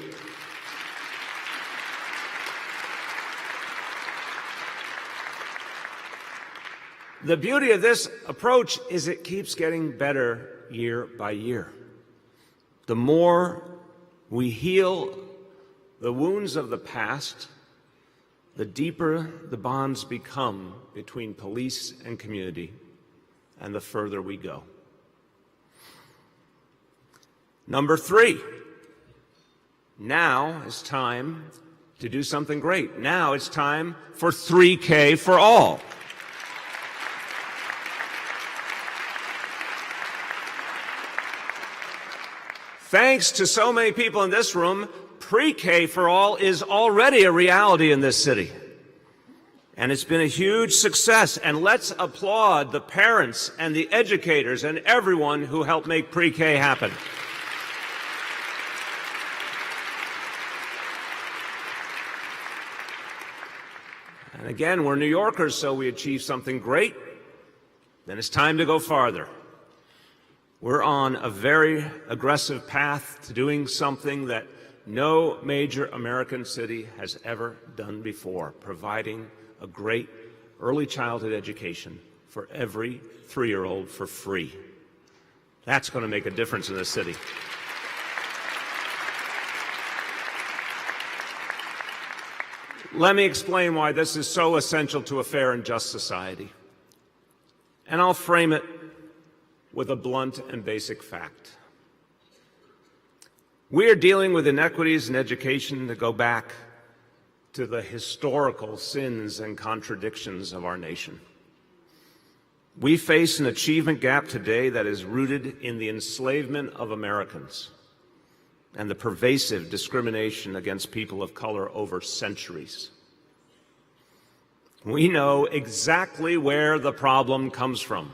S12: The beauty of this approach is it keeps getting better year by year. The more we heal the wounds of the past, the deeper the bonds become between police and community, and the further we go. Number three, now is time to do something great. Now it's time for 3K for all. Thanks to so many people in this room, pre-K for all is already a reality in this city. And it's been a huge success. And let's applaud the parents and the educators and everyone who helped make pre-K happen. Again, we're New Yorkers, so we achieve something great, then it's time to go farther. We're on a very aggressive path to doing something that no major American city has ever done before, providing a great early childhood education for every 3-year-old for free. That's going to make a difference in this city. Let me explain why this is so essential to a fair and just society. And I'll frame it with a blunt and basic fact. We are dealing with inequities in education that go back to the historical sins and contradictions of our nation. We face an achievement gap today that is rooted in the enslavement of Americans and the pervasive discrimination against people of color over centuries. We know exactly where the problem comes from.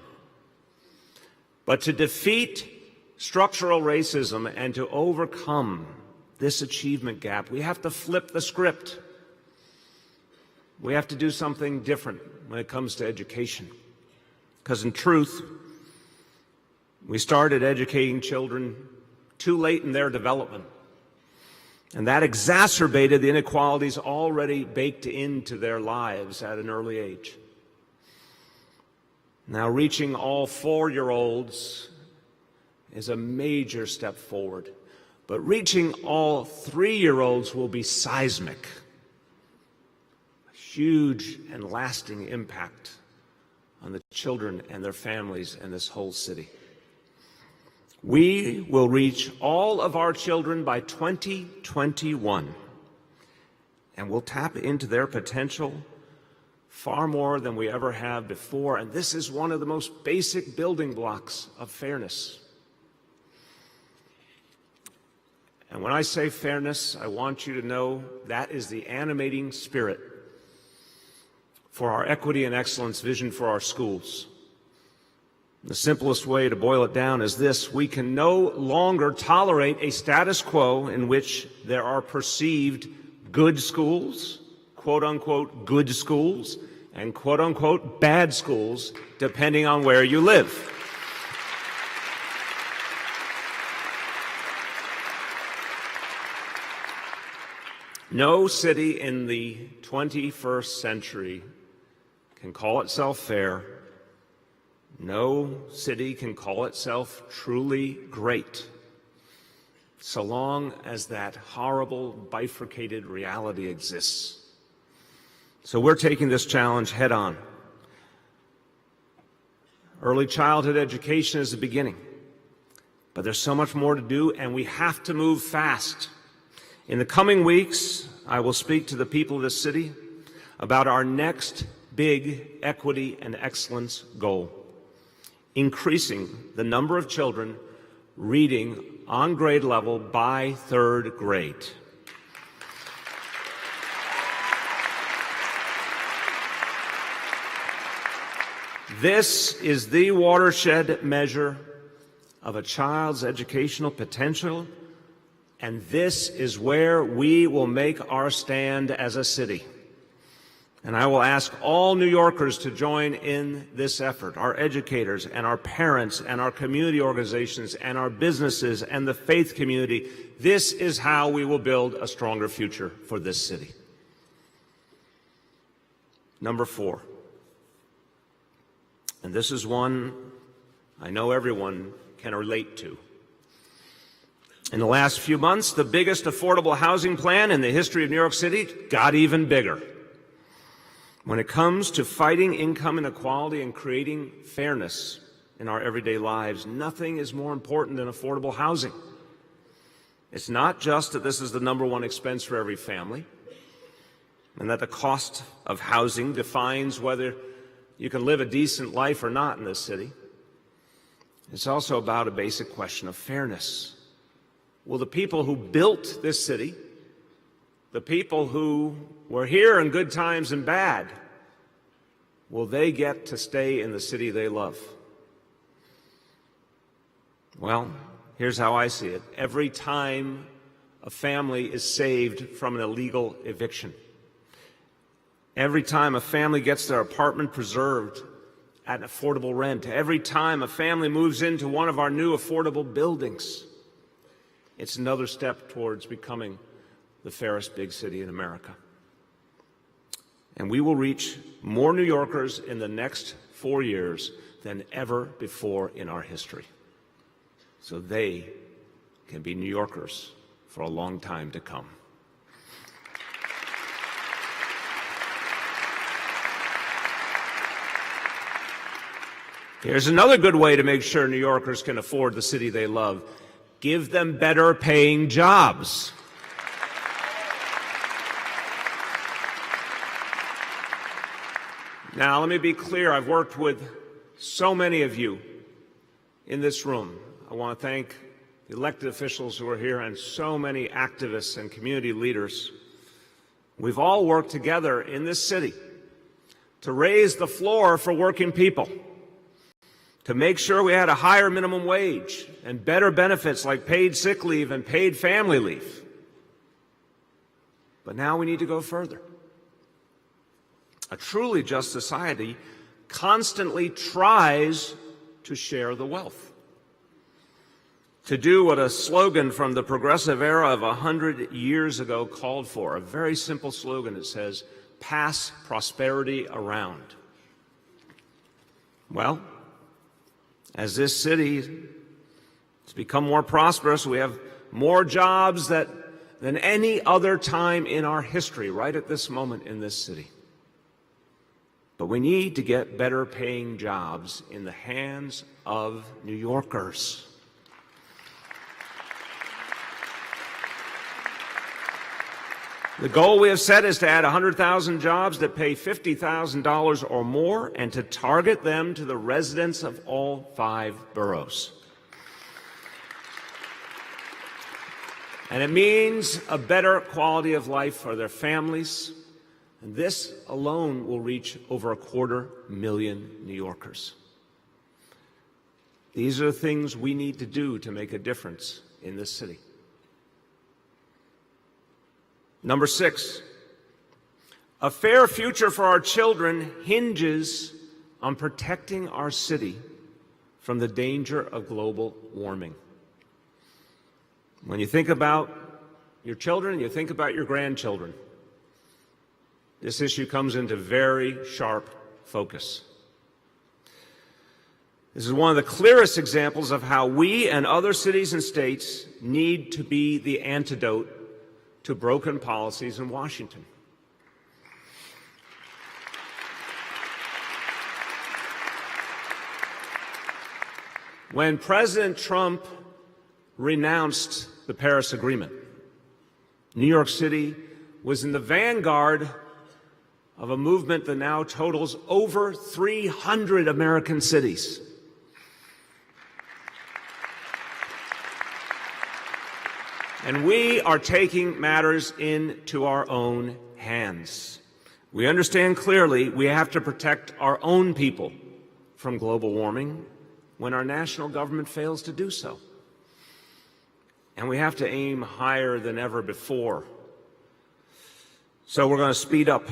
S12: But to defeat structural racism and to overcome this achievement gap, we have to flip the script. We have to do something different when it comes to education. Because in truth, we started educating children too late in their development. And that exacerbated the inequalities already baked into their lives at an early age. Now, reaching all 4-year-olds is a major step forward. But reaching all 3-year-olds will be seismic. A huge and lasting impact on the children and their families and this whole city. We will reach all of our children by 2021, and we'll tap into their potential far more than we ever have before, and this is one of the most basic building blocks of fairness. And when I say fairness, I want you to know that is the animating spirit for our equity and excellence vision for our schools. The simplest way to boil it down is this: we can no longer tolerate a status quo in which there are perceived good schools, quote-unquote good schools, and quote-unquote bad schools, depending on where you live. No city in the 21st century can call itself fair. No city can call itself truly great, so long as that horrible bifurcated reality exists. So we're taking this challenge head on. Early childhood education is the beginning, but there's so much more to do, and we have to move fast. In the coming weeks, I will speak to the people of this city about our next big equity and excellence goal: increasing the number of children reading on grade level by 3rd grade. This is the watershed measure of a child's educational potential, and this is where we will make our stand as a city. And I will ask all New Yorkers to join in this effort, our educators and our parents and our community organizations and our businesses and the faith community. This is how we will build a stronger future for this city. Number 4, and this is one I know everyone can relate to. In the last few months, the biggest affordable housing plan in the history of New York City got even bigger. When it comes to fighting income inequality and creating fairness in our everyday lives, nothing is more important than affordable housing. It's not just that this is the #1 expense for every family, and that the cost of housing defines whether you can live a decent life or not in this city. It's also about a basic question of fairness. Will the people who built this city, the people who were here in good times and bad, will they get to stay in the city they love? Well, here's how I see it. Every time a family is saved from an illegal eviction, Every time a family gets their apartment preserved at an affordable rent, every time a family moves into one of our new affordable buildings, it's another step towards becoming the fairest big city in America. And we will reach more New Yorkers in the next 4 years than ever before in our history, so they can be New Yorkers for a long time to come. Here's another good way to make sure New Yorkers can afford the city they love. Give them better paying jobs. Now, let me be clear. I've worked with so many of you in this room. I want to thank the elected officials who are here and so many activists and community leaders. We've all worked together in this city to raise the floor for working people, to make sure we had a higher minimum wage and better benefits like paid sick leave and paid family leave. But now we need to go further. A truly just society constantly tries to share the wealth, to do what a slogan from the progressive era of 100 years ago called for, a very simple slogan. It says, pass prosperity around. Well, as this city has become more prosperous, we have more jobs than any other time in our history, right at this moment in this city. But we need to get better paying jobs in the hands of New Yorkers. The goal we have set is to add 100,000 jobs that pay $50,000 or more and to target them to the residents of all 5 boroughs. And it means a better quality of life for their families. And this alone will reach over 250,000 New Yorkers. These are the things we need to do to make a difference in this city. Number 6, a fair future for our children hinges on protecting our city from the danger of global warming. When you think about your children, you think about your grandchildren. This issue comes into very sharp focus. This is one of the clearest examples of how we and other cities and states need to be the antidote to broken policies in Washington. When President Trump renounced the Paris Agreement, New York City was in the vanguard of a movement that now totals over 300 American cities. And we are taking matters into our own hands. We understand clearly we have to protect our own people from global warming when our national government fails to do so. And we have to aim higher than ever before. So we're going to speed up.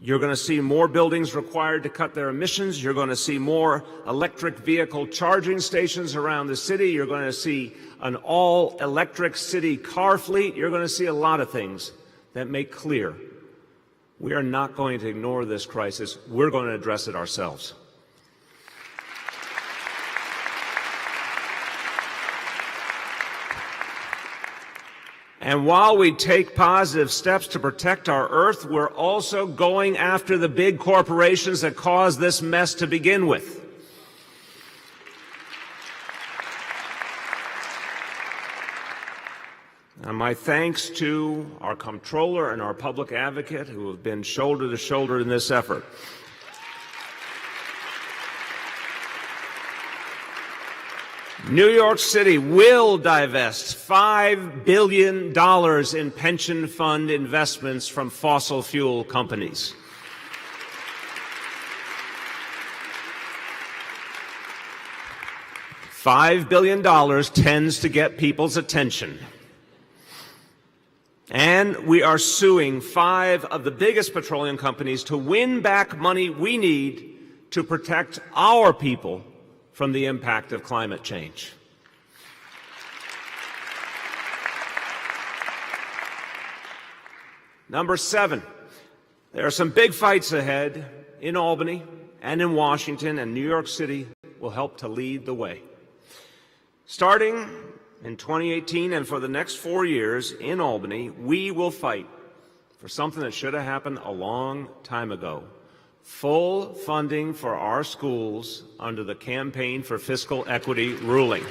S12: You're going to see more buildings required to cut their emissions. You're going to see more electric vehicle charging stations around the city. You're going to see an all-electric city car fleet. You're going to see a lot of things that make clear we are not going to ignore this crisis. We're going to address it ourselves. And while we take positive steps to protect our Earth, we're also going after the big corporations that caused this mess to begin with. And my thanks to our comptroller and our public advocate who have been shoulder to shoulder in this effort. New York City will divest $5 billion in pension fund investments from fossil fuel companies. $5 billion tends to get people's attention. And And we are suing 5 of the biggest petroleum companies to win back money we need to protect our people from the impact of climate change. Number 7, there are some big fights ahead in Albany and in Washington, and New York City will help to lead the way. Starting in 2018 and for the next 4 years in Albany, we will fight for something that should have happened a long time ago: full funding for our schools under the Campaign for Fiscal Equity ruling.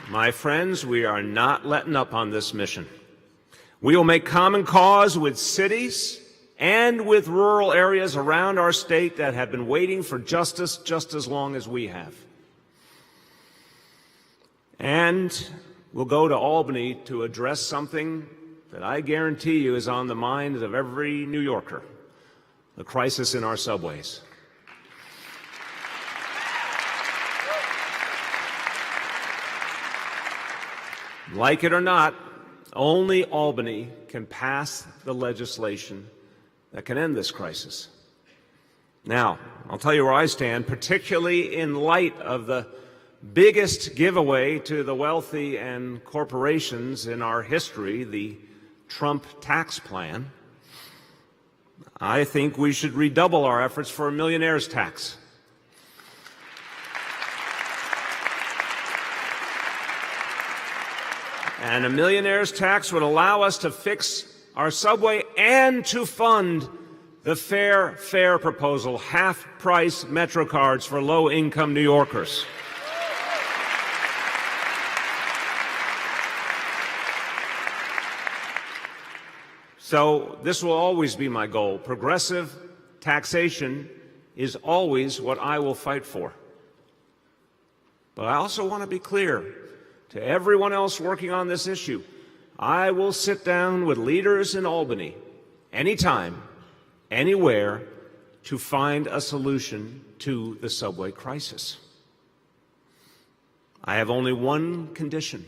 S12: My friends, we are not letting up on this mission. We will make common cause with cities and with rural areas around our state that have been waiting for justice just as long as we have. And we'll go to Albany to address something that I guarantee you is on the minds of every New Yorker: the crisis in our subways. Like it or not, only Albany can pass the legislation that can end this crisis. Now, I'll tell you where I stand, particularly in light of the biggest giveaway to the wealthy and corporations in our history, the Trump tax plan. I think we should redouble our efforts for a millionaire's tax. And a millionaire's tax would allow us to fix our subway and to fund the fair fare proposal, half-price Metro cards for low-income New Yorkers. So this will always be my goal. Progressive taxation is always what I will fight for. But I also want to be clear to everyone else working on this issue: I will sit down with leaders in Albany anytime, anywhere, to find a solution to the subway crisis. I have only one condition: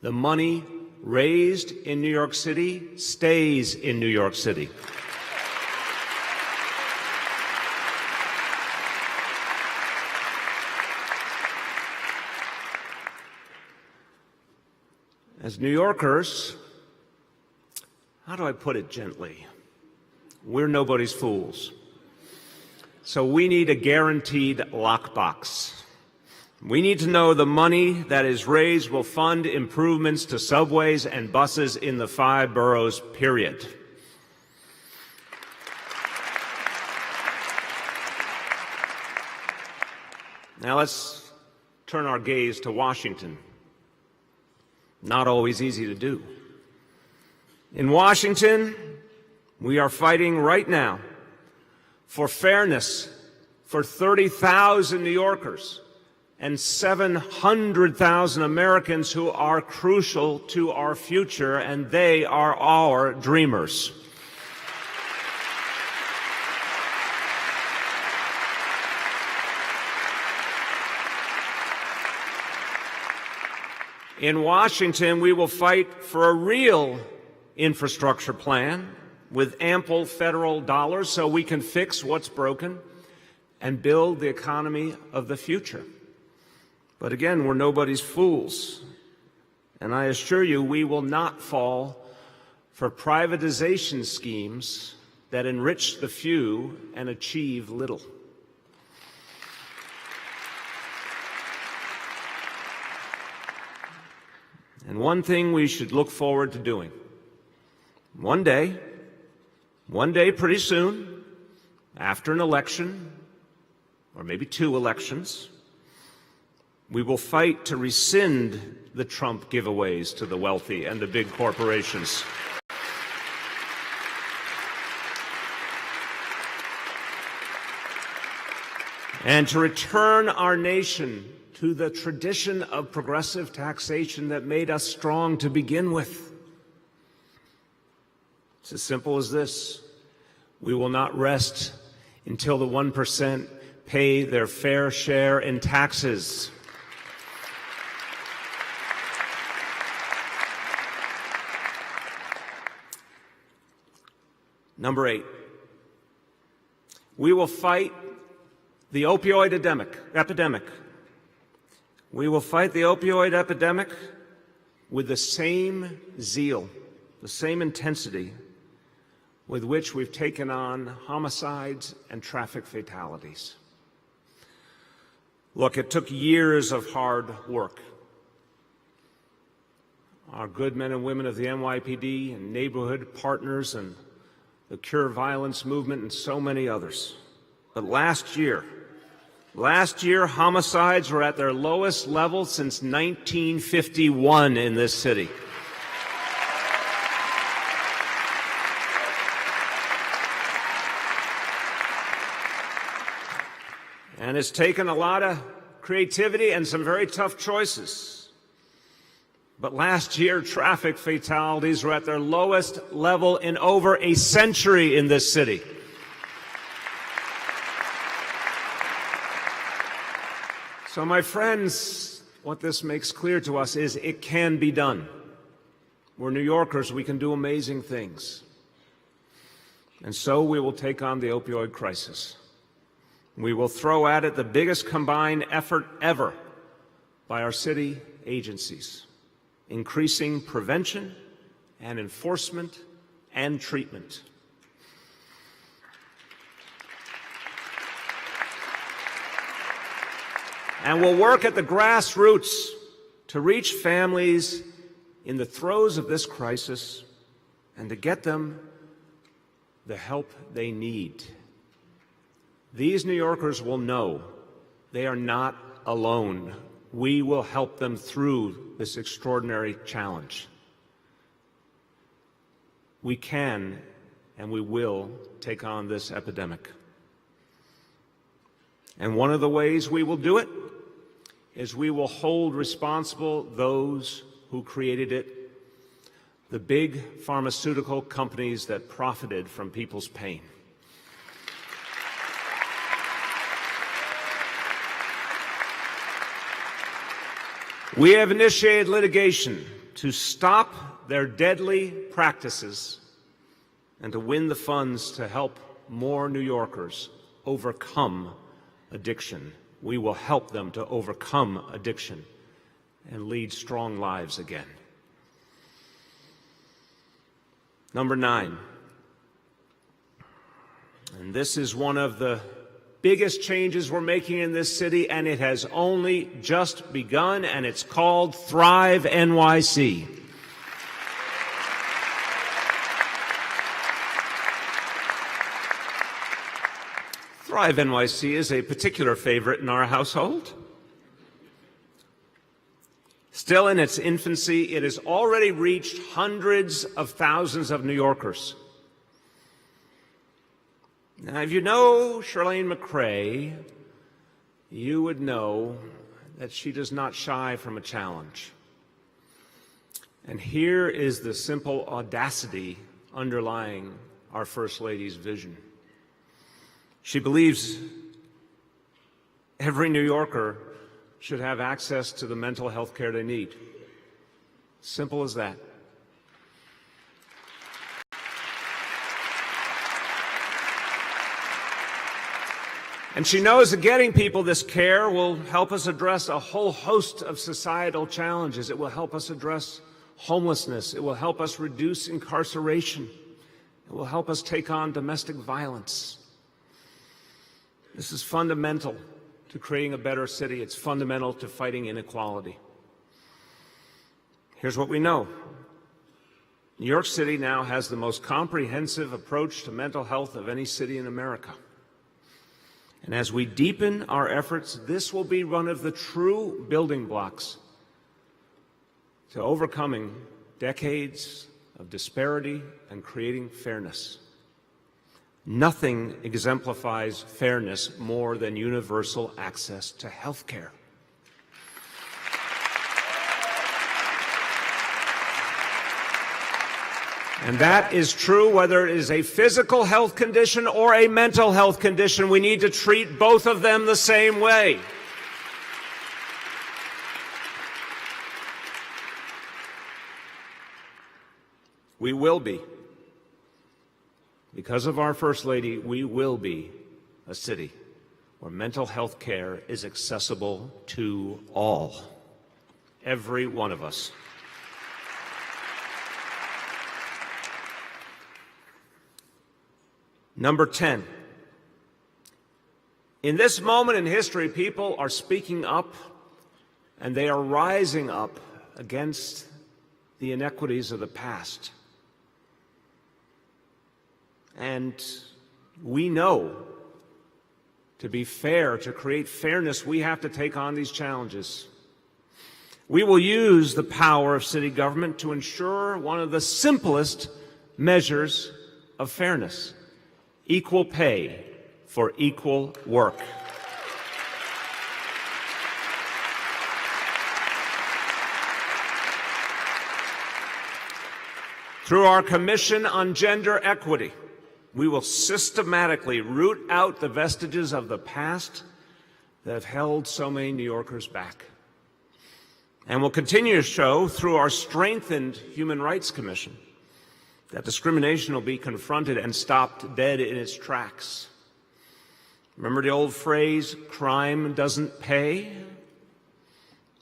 S12: the money raised in New York City stays in New York City. As New Yorkers, how do I put it gently? We're nobody's fools. So we need a guaranteed lockbox. We need to know the money that is raised will fund improvements to subways and buses in the 5 boroughs, period. Now let's turn our gaze to Washington. Not always easy to do. In Washington, we are fighting right now for fairness for 30,000 New Yorkers and 700,000 Americans who are crucial to our future, and they are our dreamers. In Washington, we will fight for a real infrastructure plan with ample federal dollars so we can fix what's broken and build the economy of the future. But again, we're nobody's fools. And I assure you, we will not fall for privatization schemes that enrich the few and achieve little. And one thing we should look forward to doing: one day pretty soon, after an election, or maybe 2 elections, we will fight to rescind the Trump giveaways to the wealthy and the big corporations. And to return our nation to the tradition of progressive taxation that made us strong to begin with. It's as simple as this: we will not rest until the 1% pay their fair share in taxes. Number 8, we will fight the opioid epidemic. We will fight the opioid epidemic with the same zeal, the same intensity with which we've taken on homicides and traffic fatalities. Look, it took years of hard work. Our good men and women of the NYPD and neighborhood partners and the Cure Violence movement and so many others. But last year, homicides were at their lowest level since 1951 in this city. And it's taken a lot of creativity and some very tough choices. But last year, traffic fatalities were at their lowest level in over a century in this city. So, my friends, what this makes clear to us is it can be done. We're New Yorkers. We can do amazing things. And so we will take on the opioid crisis. We will throw at it the biggest combined effort ever by our city agencies, increasing prevention and enforcement and treatment. And we'll work at the grassroots to reach families in the throes of this crisis and to get them the help they need. These New Yorkers will know they are not alone. We will help them through this extraordinary challenge. We can and we will take on this epidemic. And one of the ways we will do it is we will hold responsible those who created it, the big pharmaceutical companies that profited from people's pain. We have initiated litigation to stop their deadly practices and to win the funds to help more New Yorkers overcome addiction. We will help them to overcome addiction and lead strong lives again. Number 9, and this is one of the biggest changes we're making in this city, and it has only just begun, and it's called Thrive NYC. Thrive NYC is a particular favorite in our household. Still in its infancy, it has already reached hundreds of thousands of New Yorkers. Now, if you know chirlane Mccray, you would know that she does not shy from a challenge. And here is the simple audacity underlying our First Lady's vision. She believes every New Yorker should have access to the mental health care they need. Simple as that. And she knows that getting people this care will help us address a whole host of societal challenges. It will help us address homelessness. It will help us reduce incarceration. It will help us take on domestic violence. This is fundamental to creating a better city. It's fundamental to fighting inequality. Here's what we know. New York City now has the most comprehensive approach to mental health of any city in America. And as we deepen our efforts, this will be one of the true building blocks to overcoming decades of disparity and creating fairness. Nothing exemplifies fairness more than universal access to health care. And that is true whether it is a physical health condition or a mental health condition. We need to treat both of them the same way. We will be. Because of our First Lady, we will be a city where mental health care is accessible to all, every one of us. Number 10. In this moment in history, people are speaking up and they are rising up against the inequities of the past. And we know, to be fair, to create fairness, we have to take on these challenges. We will use the power of city government to ensure one of the simplest measures of fairness: equal pay for equal work. Through our Commission on Gender Equity, we will systematically root out the vestiges of the past that have held so many New Yorkers back. And we'll continue to show through our strengthened Human Rights Commission that discrimination will be confronted and stopped dead in its tracks. Remember the old phrase, crime doesn't pay?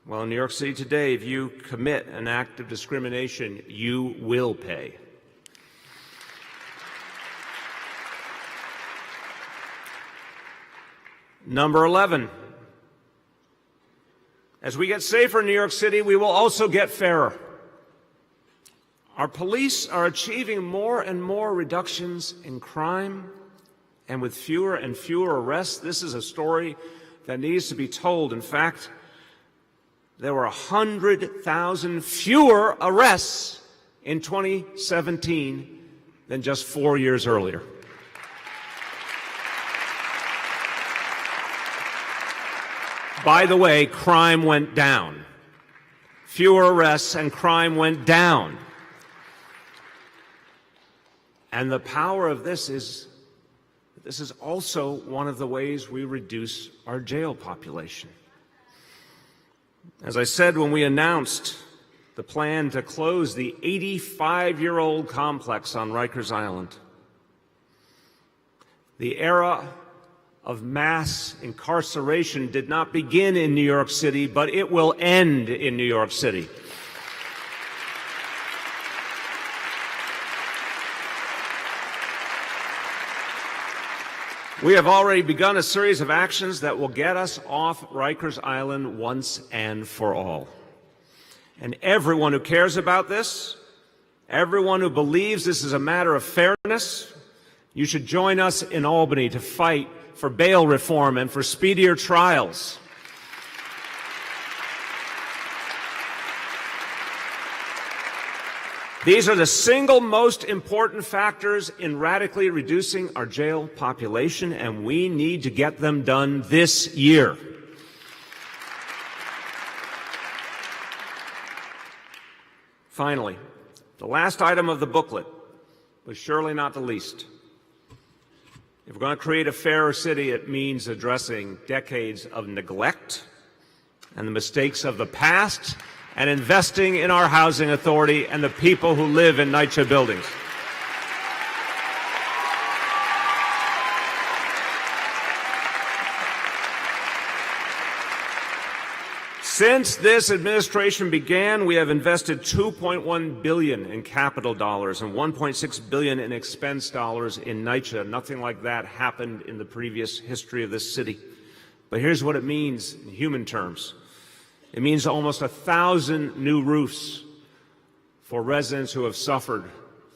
S12: Well, in New York City today, if you commit an act of discrimination, you will pay. Number 11. As we get safer in New York City, we will also get fairer. Our police are achieving more and more reductions in crime, and with fewer and fewer arrests. This is a story that needs to be told. In fact, there were 100,000 fewer arrests in 2017 than just 4 years earlier. By the way, crime went down. Fewer arrests and crime went down. And the power of this is also one of the ways we reduce our jail population. As I said when we announced the plan to close the 85-year-old complex on Rikers Island, the era of mass incarceration did not begin in New York City, but it will end in New York City. We have already begun a series of actions that will get us off Rikers Island once and for all. And everyone who cares about this, everyone who believes this is a matter of fairness, you should join us in Albany to fight for bail reform and for speedier trials. These are the single most important factors in radically reducing our jail population, and we need to get them done this year. Finally, the last item of the booklet, but surely not the least. If we're going to create a fairer city, it means addressing decades of neglect and the mistakes of the past and investing in our housing authority and the people who live in Nypd buildings. Since this administration began, we have invested $2.1 billion in capital dollars and $1.6 billion in expense dollars in Nypd. Nothing like that happened in the previous history of this city. But here's what it means in human terms. It means almost 1,000 new roofs for residents who have suffered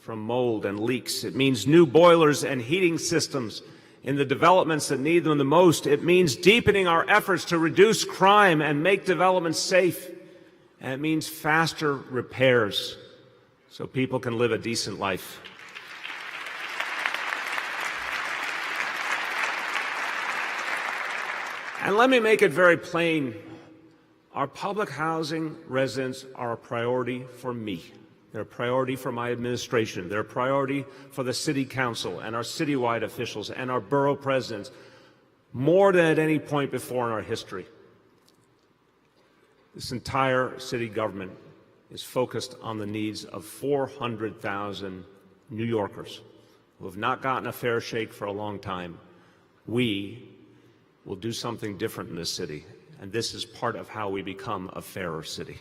S12: from mold and leaks. It means new boilers and heating systems in the developments that need them the most. It means deepening our efforts to reduce crime and make development safe. And it means faster repairs so people can live a decent life. And let me make it very plain. Our public housing residents are a priority for me. They're a priority for my administration. They're a priority for the city council and our citywide officials and our borough presidents, more than at any point before in our history. This entire city government is focused on the needs of 400,000 New Yorkers who have not gotten a fair shake for a long time. We will do something different in this city, and this is part of how we become a fairer city.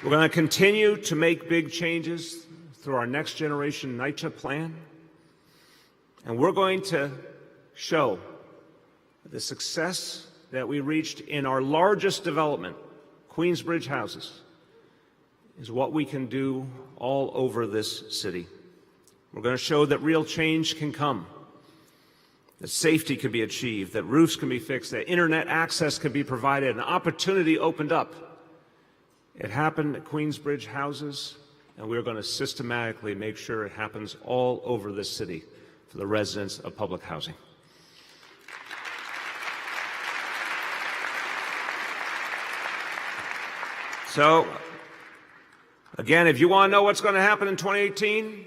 S12: We're going to continue to make big changes through our Next Generation NYCHA plan, and we're going to show the success that we reached in our largest development, Queensbridge houses, is what we can do all over this city. We're going to show that real change can come, that safety can be achieved, that roofs can be fixed, that internet access can be provided, and opportunity opened up. It happened at Queensbridge houses, and we're going to systematically make sure it happens all over this city for the residents of public housing. So, again, if you want to know what's going to happen in 2018,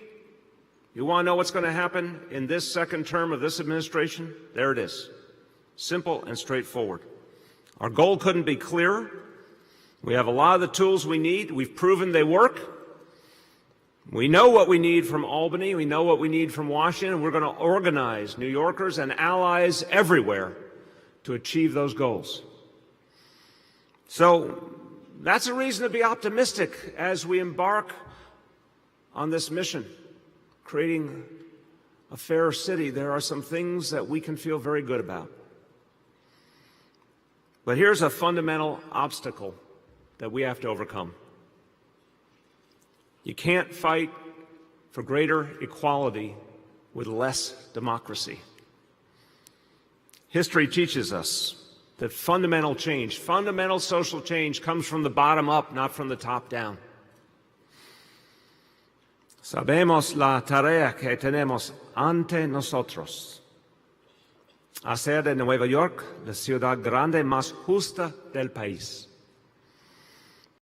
S12: you want to know what's going to happen in this second term of this administration, there it is. Simple and straightforward. Our goal couldn't be clearer. We have a lot of the tools we need. We've proven they work. We know what we need from Albany. We know what we need from Washington. We're going to organize New Yorkers and allies everywhere to achieve those goals. So that's a reason to be optimistic as we embark on this mission, creating a fairer city. There are some things that we can feel very good about. But here's a fundamental obstacle that we have to overcome. You can't fight for greater equality with less democracy. History teaches us that fundamental change, fundamental social change, comes from the bottom up, not from the top down. Sabemos la tarea que tenemos ante nosotros. Hacer de Nueva York la ciudad grande más justa del país.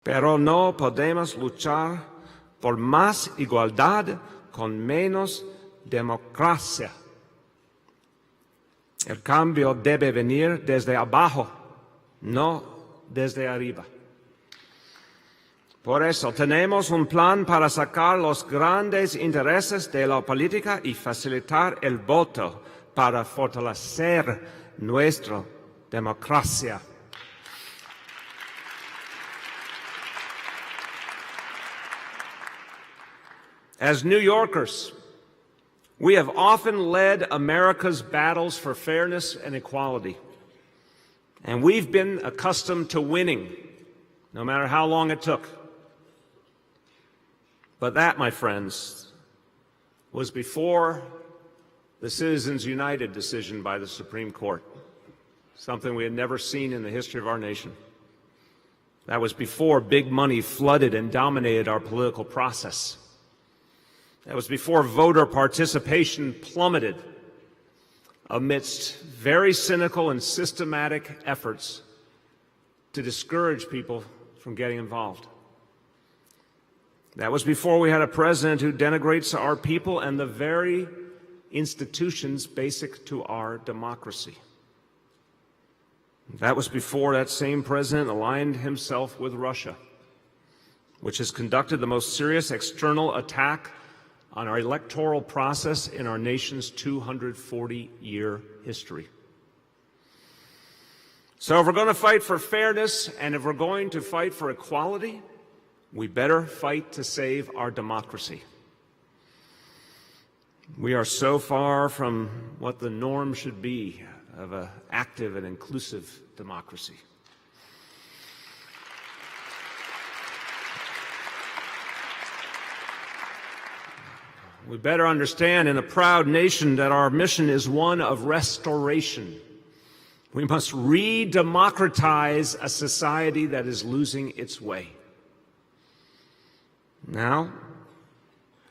S12: Pero no podemos luchar por más igualdad con menos democracia. El cambio debe venir desde abajo, no desde arriba. Por eso tenemos un plan para sacar los grandes intereses de la política y facilitar el voto para fortalecer nuestra democracia. As New Yorkers, we have often led America's battles for fairness and equality. And we've been accustomed to winning, no matter how long it took. But that, my friends, was before the Citizens United decision by the Supreme Court, something we had never seen in the history of our nation. That was before big money flooded and dominated our political process. That was before voter participation plummeted amidst very cynical and systematic efforts to discourage people from getting involved. That was before we had a president who denigrates our people and the very institutions basic to our democracy. That was before that same president aligned himself with Russia, which has conducted the most serious external attack on our electoral process in our nation's 240-year history. So if we're going to fight for fairness and if we're going to fight for equality, we better fight to save our democracy. We are so far from what the norm should be of an active and inclusive democracy. We better understand in a proud nation that our mission is one of restoration. We must re-democratize a society that is losing its way. Now,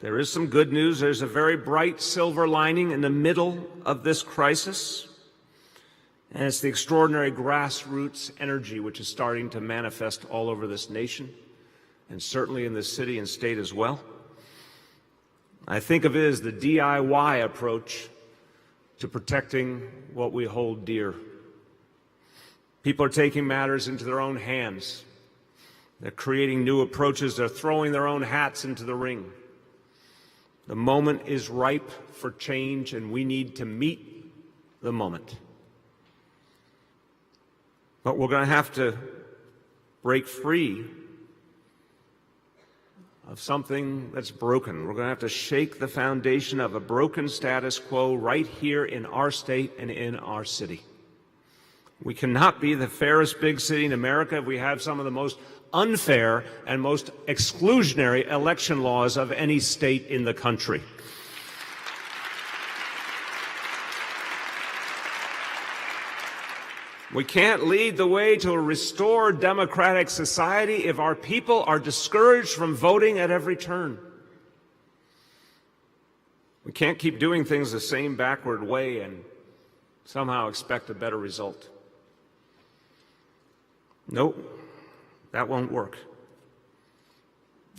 S12: there is some good news. There's a very bright silver lining in the middle of this crisis. And it's the extraordinary grassroots energy which is starting to manifest all over this nation, and certainly in this city and state as well. I think of it as the DIY approach to protecting what we hold dear. People are taking matters into their own hands. They're creating new approaches. They're throwing their own hats into the ring. The moment is ripe for change, and we need to meet the moment. But we're going to have to break free of something that's broken. We're going to have to shake the foundation of a broken status quo right here in our state and in our city. We cannot be the fairest big city in America if we have some of the most unfair and most exclusionary election laws of any state in the country. We can't lead the way to a restored democratic society if our people are discouraged from voting at every turn. We can't keep doing things the same backward way and somehow expect a better result. Nope, that won't work.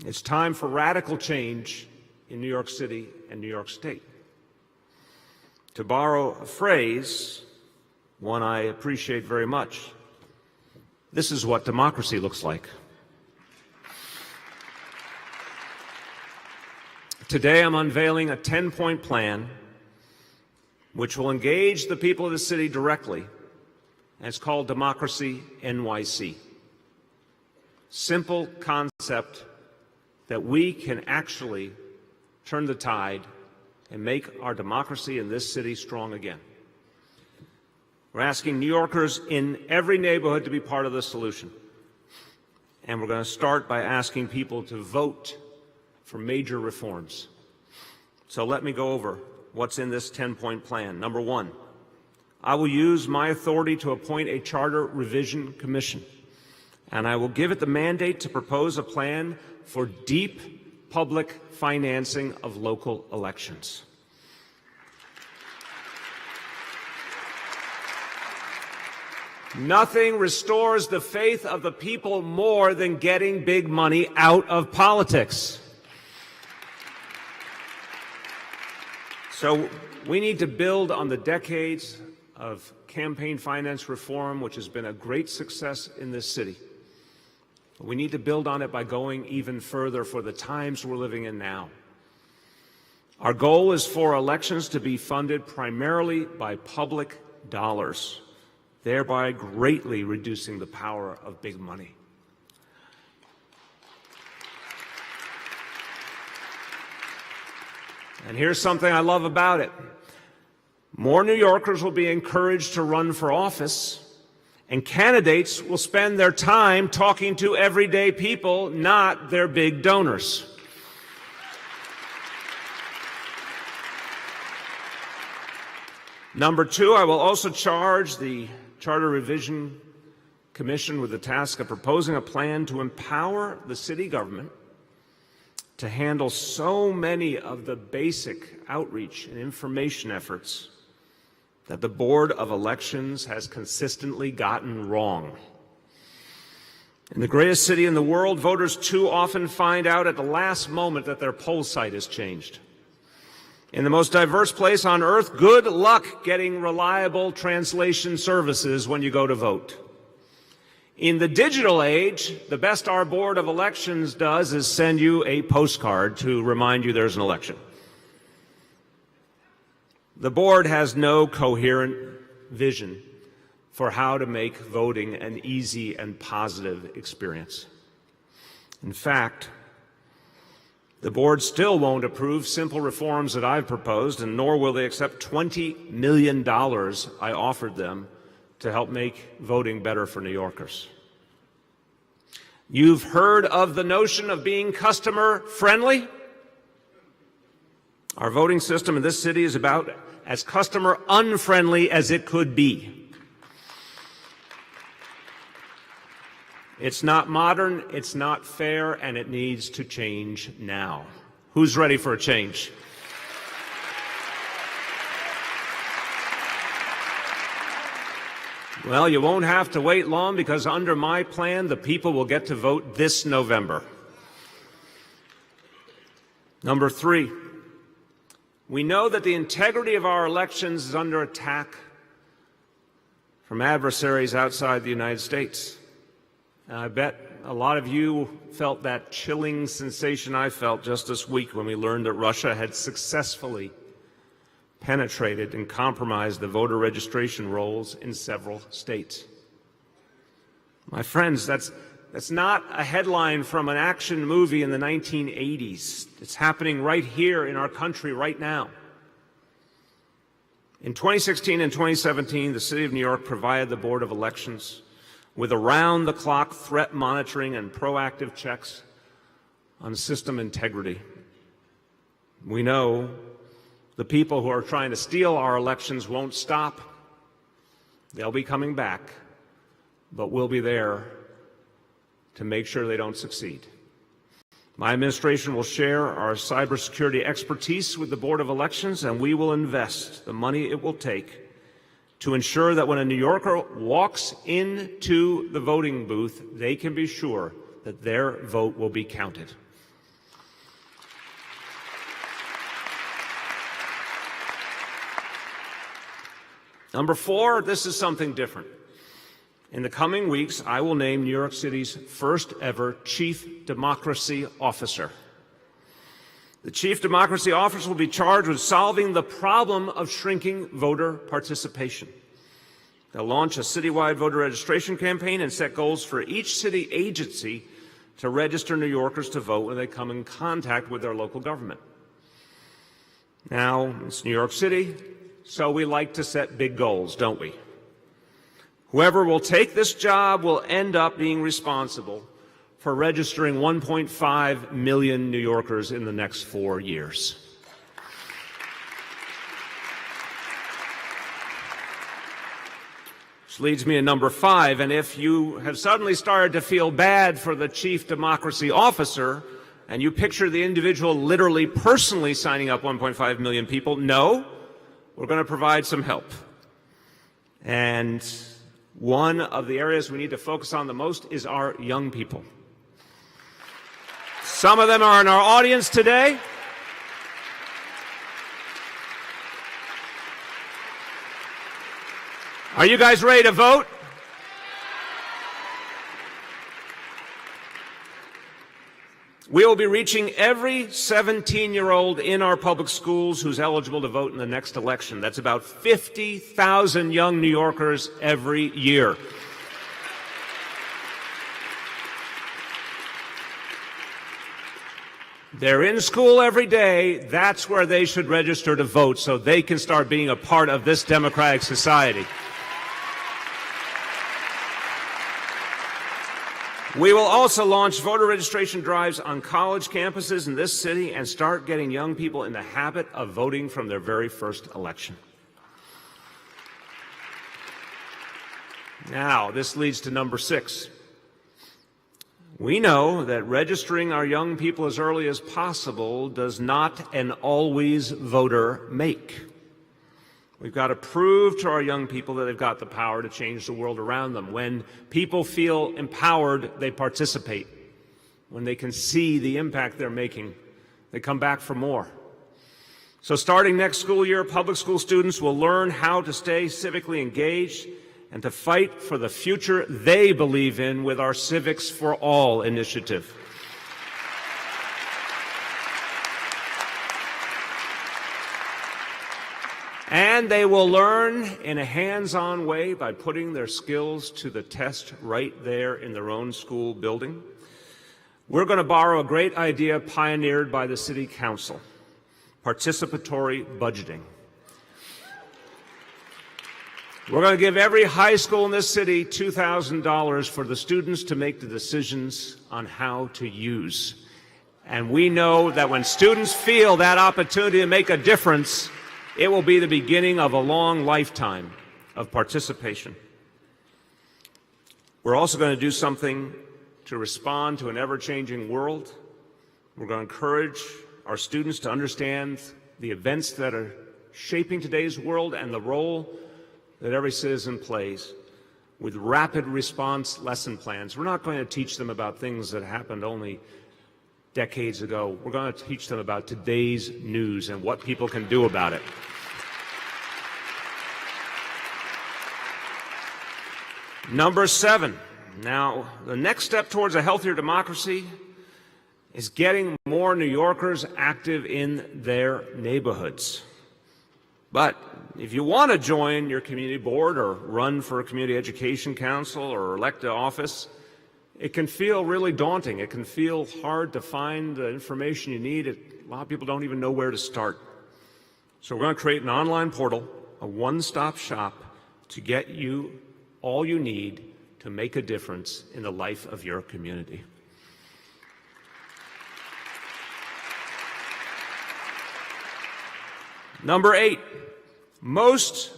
S12: It's time for radical change in New York City and New York State. To borrow a phrase, one I appreciate very much, this is what democracy looks like. Today I'm unveiling a 10-point plan which will engage the people of the city directly, and it's called Democracy NYC. Simple concept that we can actually turn the tide and make our democracy in this city strong again. We're asking New Yorkers in every neighborhood to be part of the solution. And we're going to start by asking people to vote for major reforms. So let me go over what's in this 10-point plan. Number one, I will use my authority to appoint a charter revision commission, and I will give it the mandate to propose a plan for deep public financing of local elections. Nothing restores the faith of the people more than getting big money out of politics. So we need to build on the decades of campaign finance reform, which has been a great success in this city. We need to build on it by going even further for the times we're living in now. Our goal is for elections to be funded primarily by public dollars, thereby greatly reducing the power of big money. And here's something I love about it. More New Yorkers will be encouraged to run for office, and candidates will spend their time talking to everyday people, not their big donors. Number two, I will also charge the Charter Revision Commission with the task of proposing a plan to empower the city government to handle so many of the basic outreach and information efforts that the Board of Elections has consistently gotten wrong. In the greatest city in the world, voters too often find out at the last moment that their poll site has changed. In the most diverse place on earth, good luck getting reliable translation services when you go to vote. In the digital age, the best our Board of Elections does is send you a postcard to remind you there's an election. The board has no coherent vision for how to make voting an easy and positive experience. In fact, the board still won't approve simple reforms that I've proposed, and nor will they accept $20 million I offered them to help make voting better for New Yorkers. You've heard of the notion of being customer friendly? Our voting system in this city is about as customer unfriendly as it could be. It's not modern, it's not fair, and it needs to change now. Who's ready for a change? Well, you won't have to wait long, because under my plan, the people will get to vote this November. Number 3, we know that the integrity of our elections is under attack from adversaries outside the United States. And I bet a lot of you felt that chilling sensation I felt just this week when we learned that Russia had successfully penetrated and compromised the voter registration rolls in several states. My friends, that's not a headline from an action movie in the 1980s. It's happening right here in our country right now. In 2016 and 2017, the City of New York provided the Board of Elections with around-the-clock threat monitoring and proactive checks on system integrity. We know the people who are trying to steal our elections won't stop. They'll be coming back, but we'll be there to make sure they don't succeed. My administration will share our cybersecurity expertise with the Board of Elections, and we will invest the money it will take to ensure that when a New Yorker walks into the voting booth, they can be sure that their vote will be counted. Number 4, this is something different. In the coming weeks, I will name New York City's first ever Chief Democracy Officer. The Chief Democracy Officer will be charged with solving the problem of shrinking voter participation. They'll launch a citywide voter registration campaign and set goals for each city agency to register New Yorkers to vote when they come in contact with their local government. Now, it's New York City, so we like to set big goals, don't we? Whoever will take this job will end up being responsible for registering 1.5 million New Yorkers in the next 4 years. Which leads me to number 5, and if you have suddenly started to feel bad for the Chief Democracy Officer, and you picture the individual literally personally signing up 1.5 million people, no, we're going to provide some help. And one of the areas we need to focus on the most is our young people. Some of them are in our audience today. Are you guys ready to vote? We will be reaching every 17-year-old in our public schools who's eligible to vote in the next election. That's about 50,000 young New Yorkers every year. They're in school every day. That's where they should register to vote so they can start being a part of this democratic society. We will also launch voter registration drives on college campuses in this city and start getting young people in the habit of voting from their very first election. Now, this leads to number 6. We know that registering our young people as early as possible does not an always voter make. We've got to prove to our young people that they've got the power to change the world around them. When people feel empowered, they participate. When they can see the impact they're making, they come back for more. So starting next school year, public school students will learn how to stay civically engaged and to fight for the future they believe in with our Civics for All initiative. And they will learn in a hands-on way by putting their skills to the test right there in their own school building. We're going to borrow a great idea pioneered by the City Council, participatory budgeting. We're going to give every high school in this city $2,000 for the students to make the decisions on how to use. And we know that when students feel that opportunity to make a difference, it will be the beginning of a long lifetime of participation. We're also going to do something to respond to an ever-changing world. We're going to encourage our students to understand the events that are shaping today's world and the role that every citizen plays. with rapid response lesson plans. We're not going to teach them about things that happened only decades ago. We're going to teach them about today's news and what people can do about it. Number 7. Now, the next step towards a healthier democracy is getting more New Yorkers active in their neighborhoods. But if you want to join your community board or run for a community education council or elect to office, it can feel really daunting. It can feel hard to find the information you need. A lot of people don't even know where to start. So we're going to create an online portal, a one-stop shop to get you all you need to make a difference in the life of your community. Number 8, most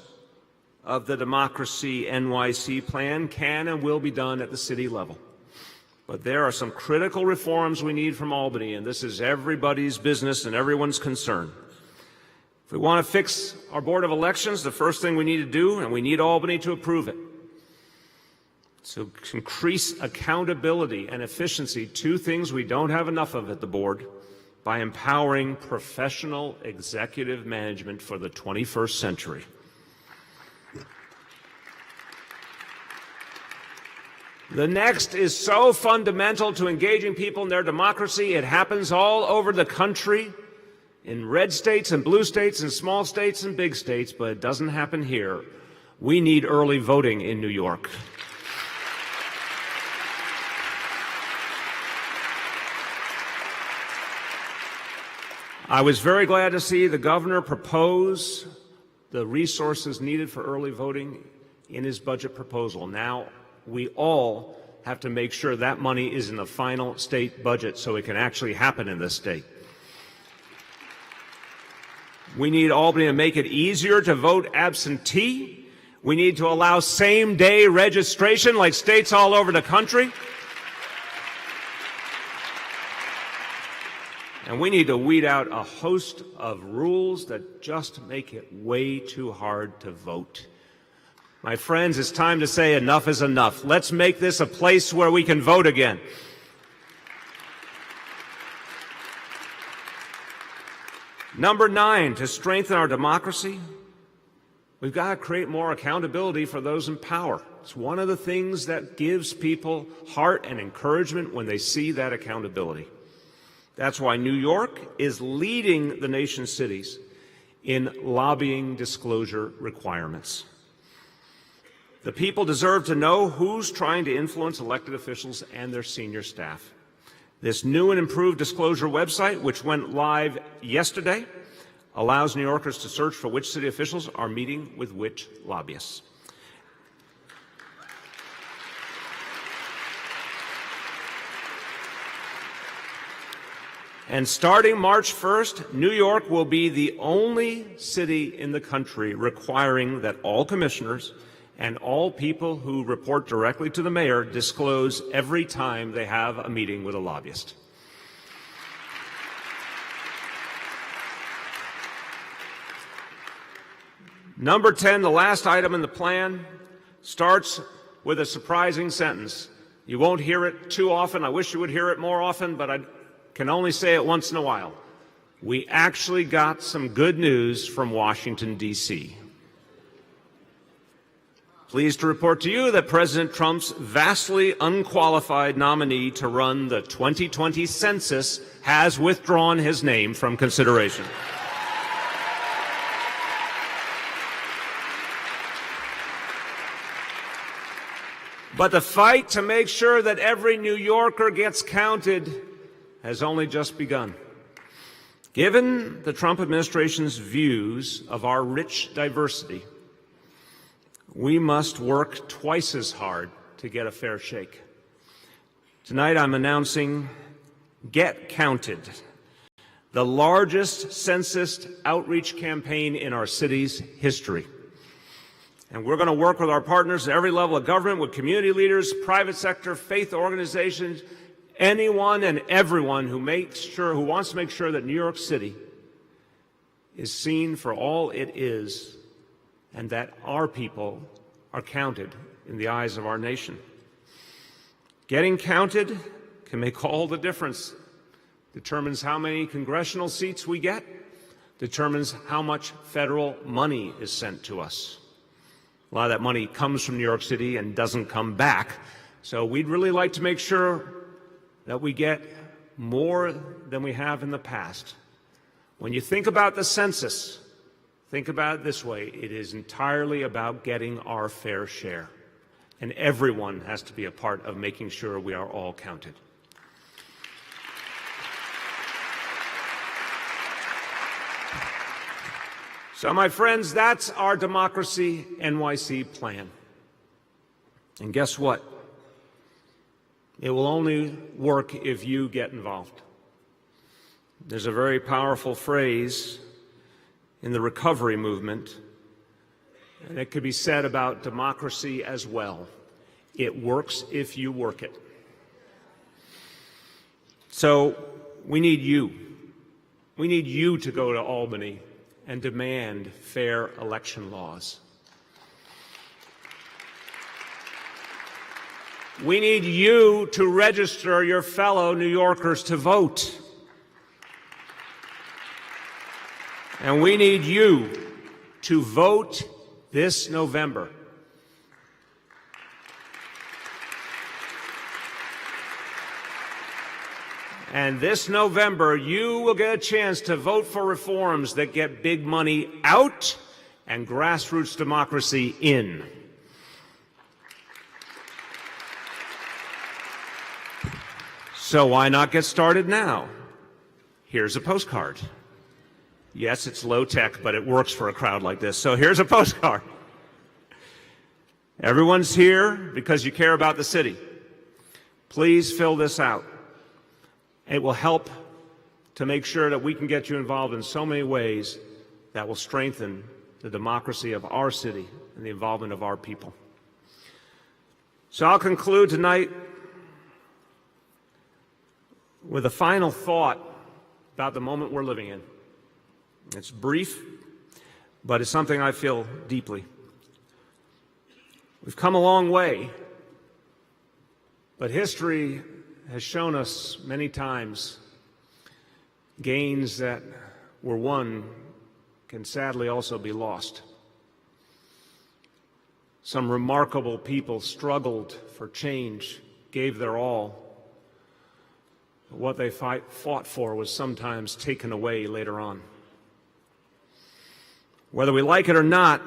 S12: of the Democracy NYC plan can and will be done at the city level. But there are some critical reforms we need from Albany, and this is everybody's business and everyone's concern. If we want to fix our Board of Elections, the first thing we need to do, and we need Albany to approve it, so increase accountability and efficiency, 2 things we don't have enough of at the board, by empowering professional executive management for the 21st century. The next is so fundamental to engaging people in their democracy. It happens all over the country, in red states and blue states and small states and big states, but it doesn't happen here. We need early voting in New York. I was very glad to see the governor propose the resources needed for early voting in his budget proposal. Now, we all have to make sure that money is in the final state budget so it can actually happen in this state. We need Albany to make it easier to vote absentee. We need to allow same-day registration like states all over the country. And we need to weed out a host of rules that just make it way too hard to vote. My friends, it's time to say enough is enough. Let's make this a place where we can vote again. Number 9, to strengthen our democracy, we've got to create more accountability for those in power. It's one of the things that gives people heart and encouragement when they see that accountability. That's why New York is leading the nation's cities in lobbying disclosure requirements. The people deserve to know who's trying to influence elected officials and their senior staff. This new and improved disclosure website, which went live yesterday, allows New Yorkers to search for which city officials are meeting with which lobbyists. And starting March 1st, New York will be the only city in the country requiring that all commissioners and all people who report directly to the mayor disclose every time they have a meeting with a lobbyist. Number 10, the last item in the plan, starts with a surprising sentence. You won't hear it too often. I wish you would hear it more often, but I can only say it once in a while. We actually got some good news from Washington, D.C. Pleased to report to you that President Trump's vastly unqualified nominee to run the 2020 census has withdrawn his name from consideration. But the fight to make sure that every New Yorker gets counted has only just begun. Given the Trump administration's views of our rich diversity, we must work twice as hard to get a fair shake. Tonight I'm announcing Get Counted, the largest census outreach campaign in our city's history. And we're going to work with our partners at every level of government, with community leaders, private sector, faith organizations, anyone and everyone who wants to make sure that New York City is seen for all it is and that our people are counted in the eyes of our nation. Getting counted can make all the difference. Determines how many congressional seats we get, determines how much federal money is sent to us. A lot of that money comes from New York City and doesn't come back. So we'd really like to make sure that we get more than we have in the past. When you think about the census, think about it this way. It is entirely about getting our fair share. And everyone has to be a part of making sure we are all counted. So, my friends, that's our Democracy NYC plan. And guess what? It will only work if you get involved. There's a very powerful phrase in the recovery movement, and it could be said about democracy as well. It works if you work it. So, we need you. We need you to go to Albany and demand fair election laws. We need you to register your fellow New Yorkers to vote. And we need you to vote this November. And this November, you will get a chance to vote for reforms that get big money out and grassroots democracy in. So why not get started now? Here's a postcard. Yes, it's low tech, but it works for a crowd like this. So here's a postcard. Everyone's here because you care about the city. Please fill this out. It will help to make sure that we can get you involved in so many ways that will strengthen the democracy of our city and the involvement of our people. So I'll conclude tonight with a final thought about the moment we're living in. It's brief, but it's something I feel deeply. We've come a long way, but history has shown us many times gains that were won can sadly also be lost. Some remarkable people struggled for change, gave their all. What they fought for was sometimes taken away later on. Whether we like it or not,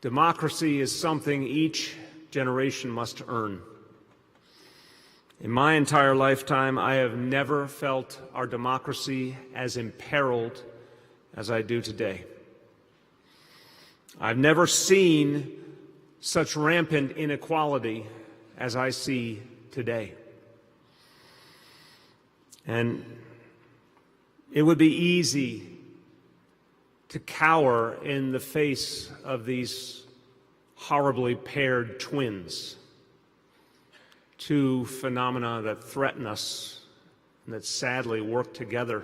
S12: democracy is something each generation must earn. In my entire lifetime, I have never felt our democracy as imperiled as I do today. I've never seen such rampant inequality as I see today. And it would be easy to cower in the face of these horribly paired twins. Two phenomena that threaten us and that sadly work together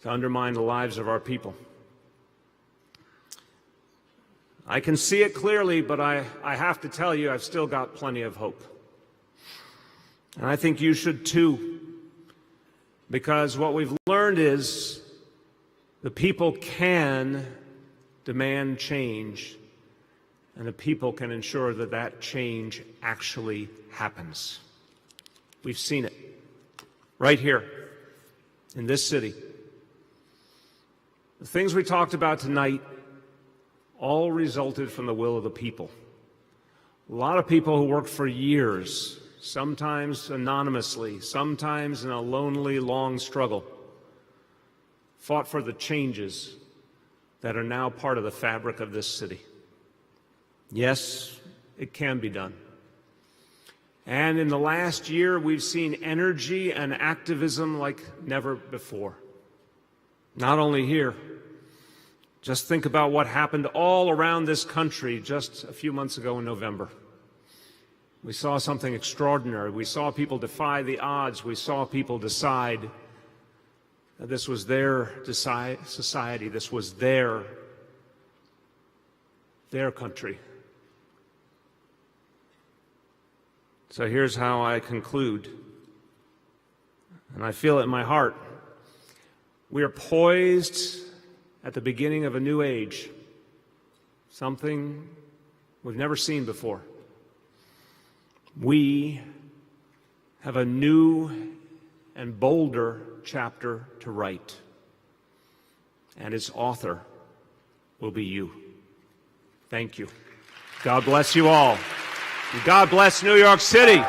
S12: to undermine the lives of our people. I can see it clearly, but I have to tell you, I've still got plenty of hope. And I think you should too, because what we've learned is the people can demand change, and the people can ensure that that change actually happens. We've seen it right here in this city. The things we talked about tonight all resulted from the will of the people. A lot of people who worked for years, sometimes anonymously, sometimes in a lonely, long struggle, fought for the changes that are now part of the fabric of this city. Yes, it can be done. And in the last year, we've seen energy and activism like never before. Not only here. Just think about what happened all around this country just a few months ago in November. We saw something extraordinary. We saw people defy the odds. We saw people decide that this was their society. This was their country. So here's how I conclude, and I feel it in my heart. We are poised at the beginning of a new age, something we've never seen before. We have a new and bolder chapter to write, and its author will be you. Thank you. God bless you all. And God bless New York City.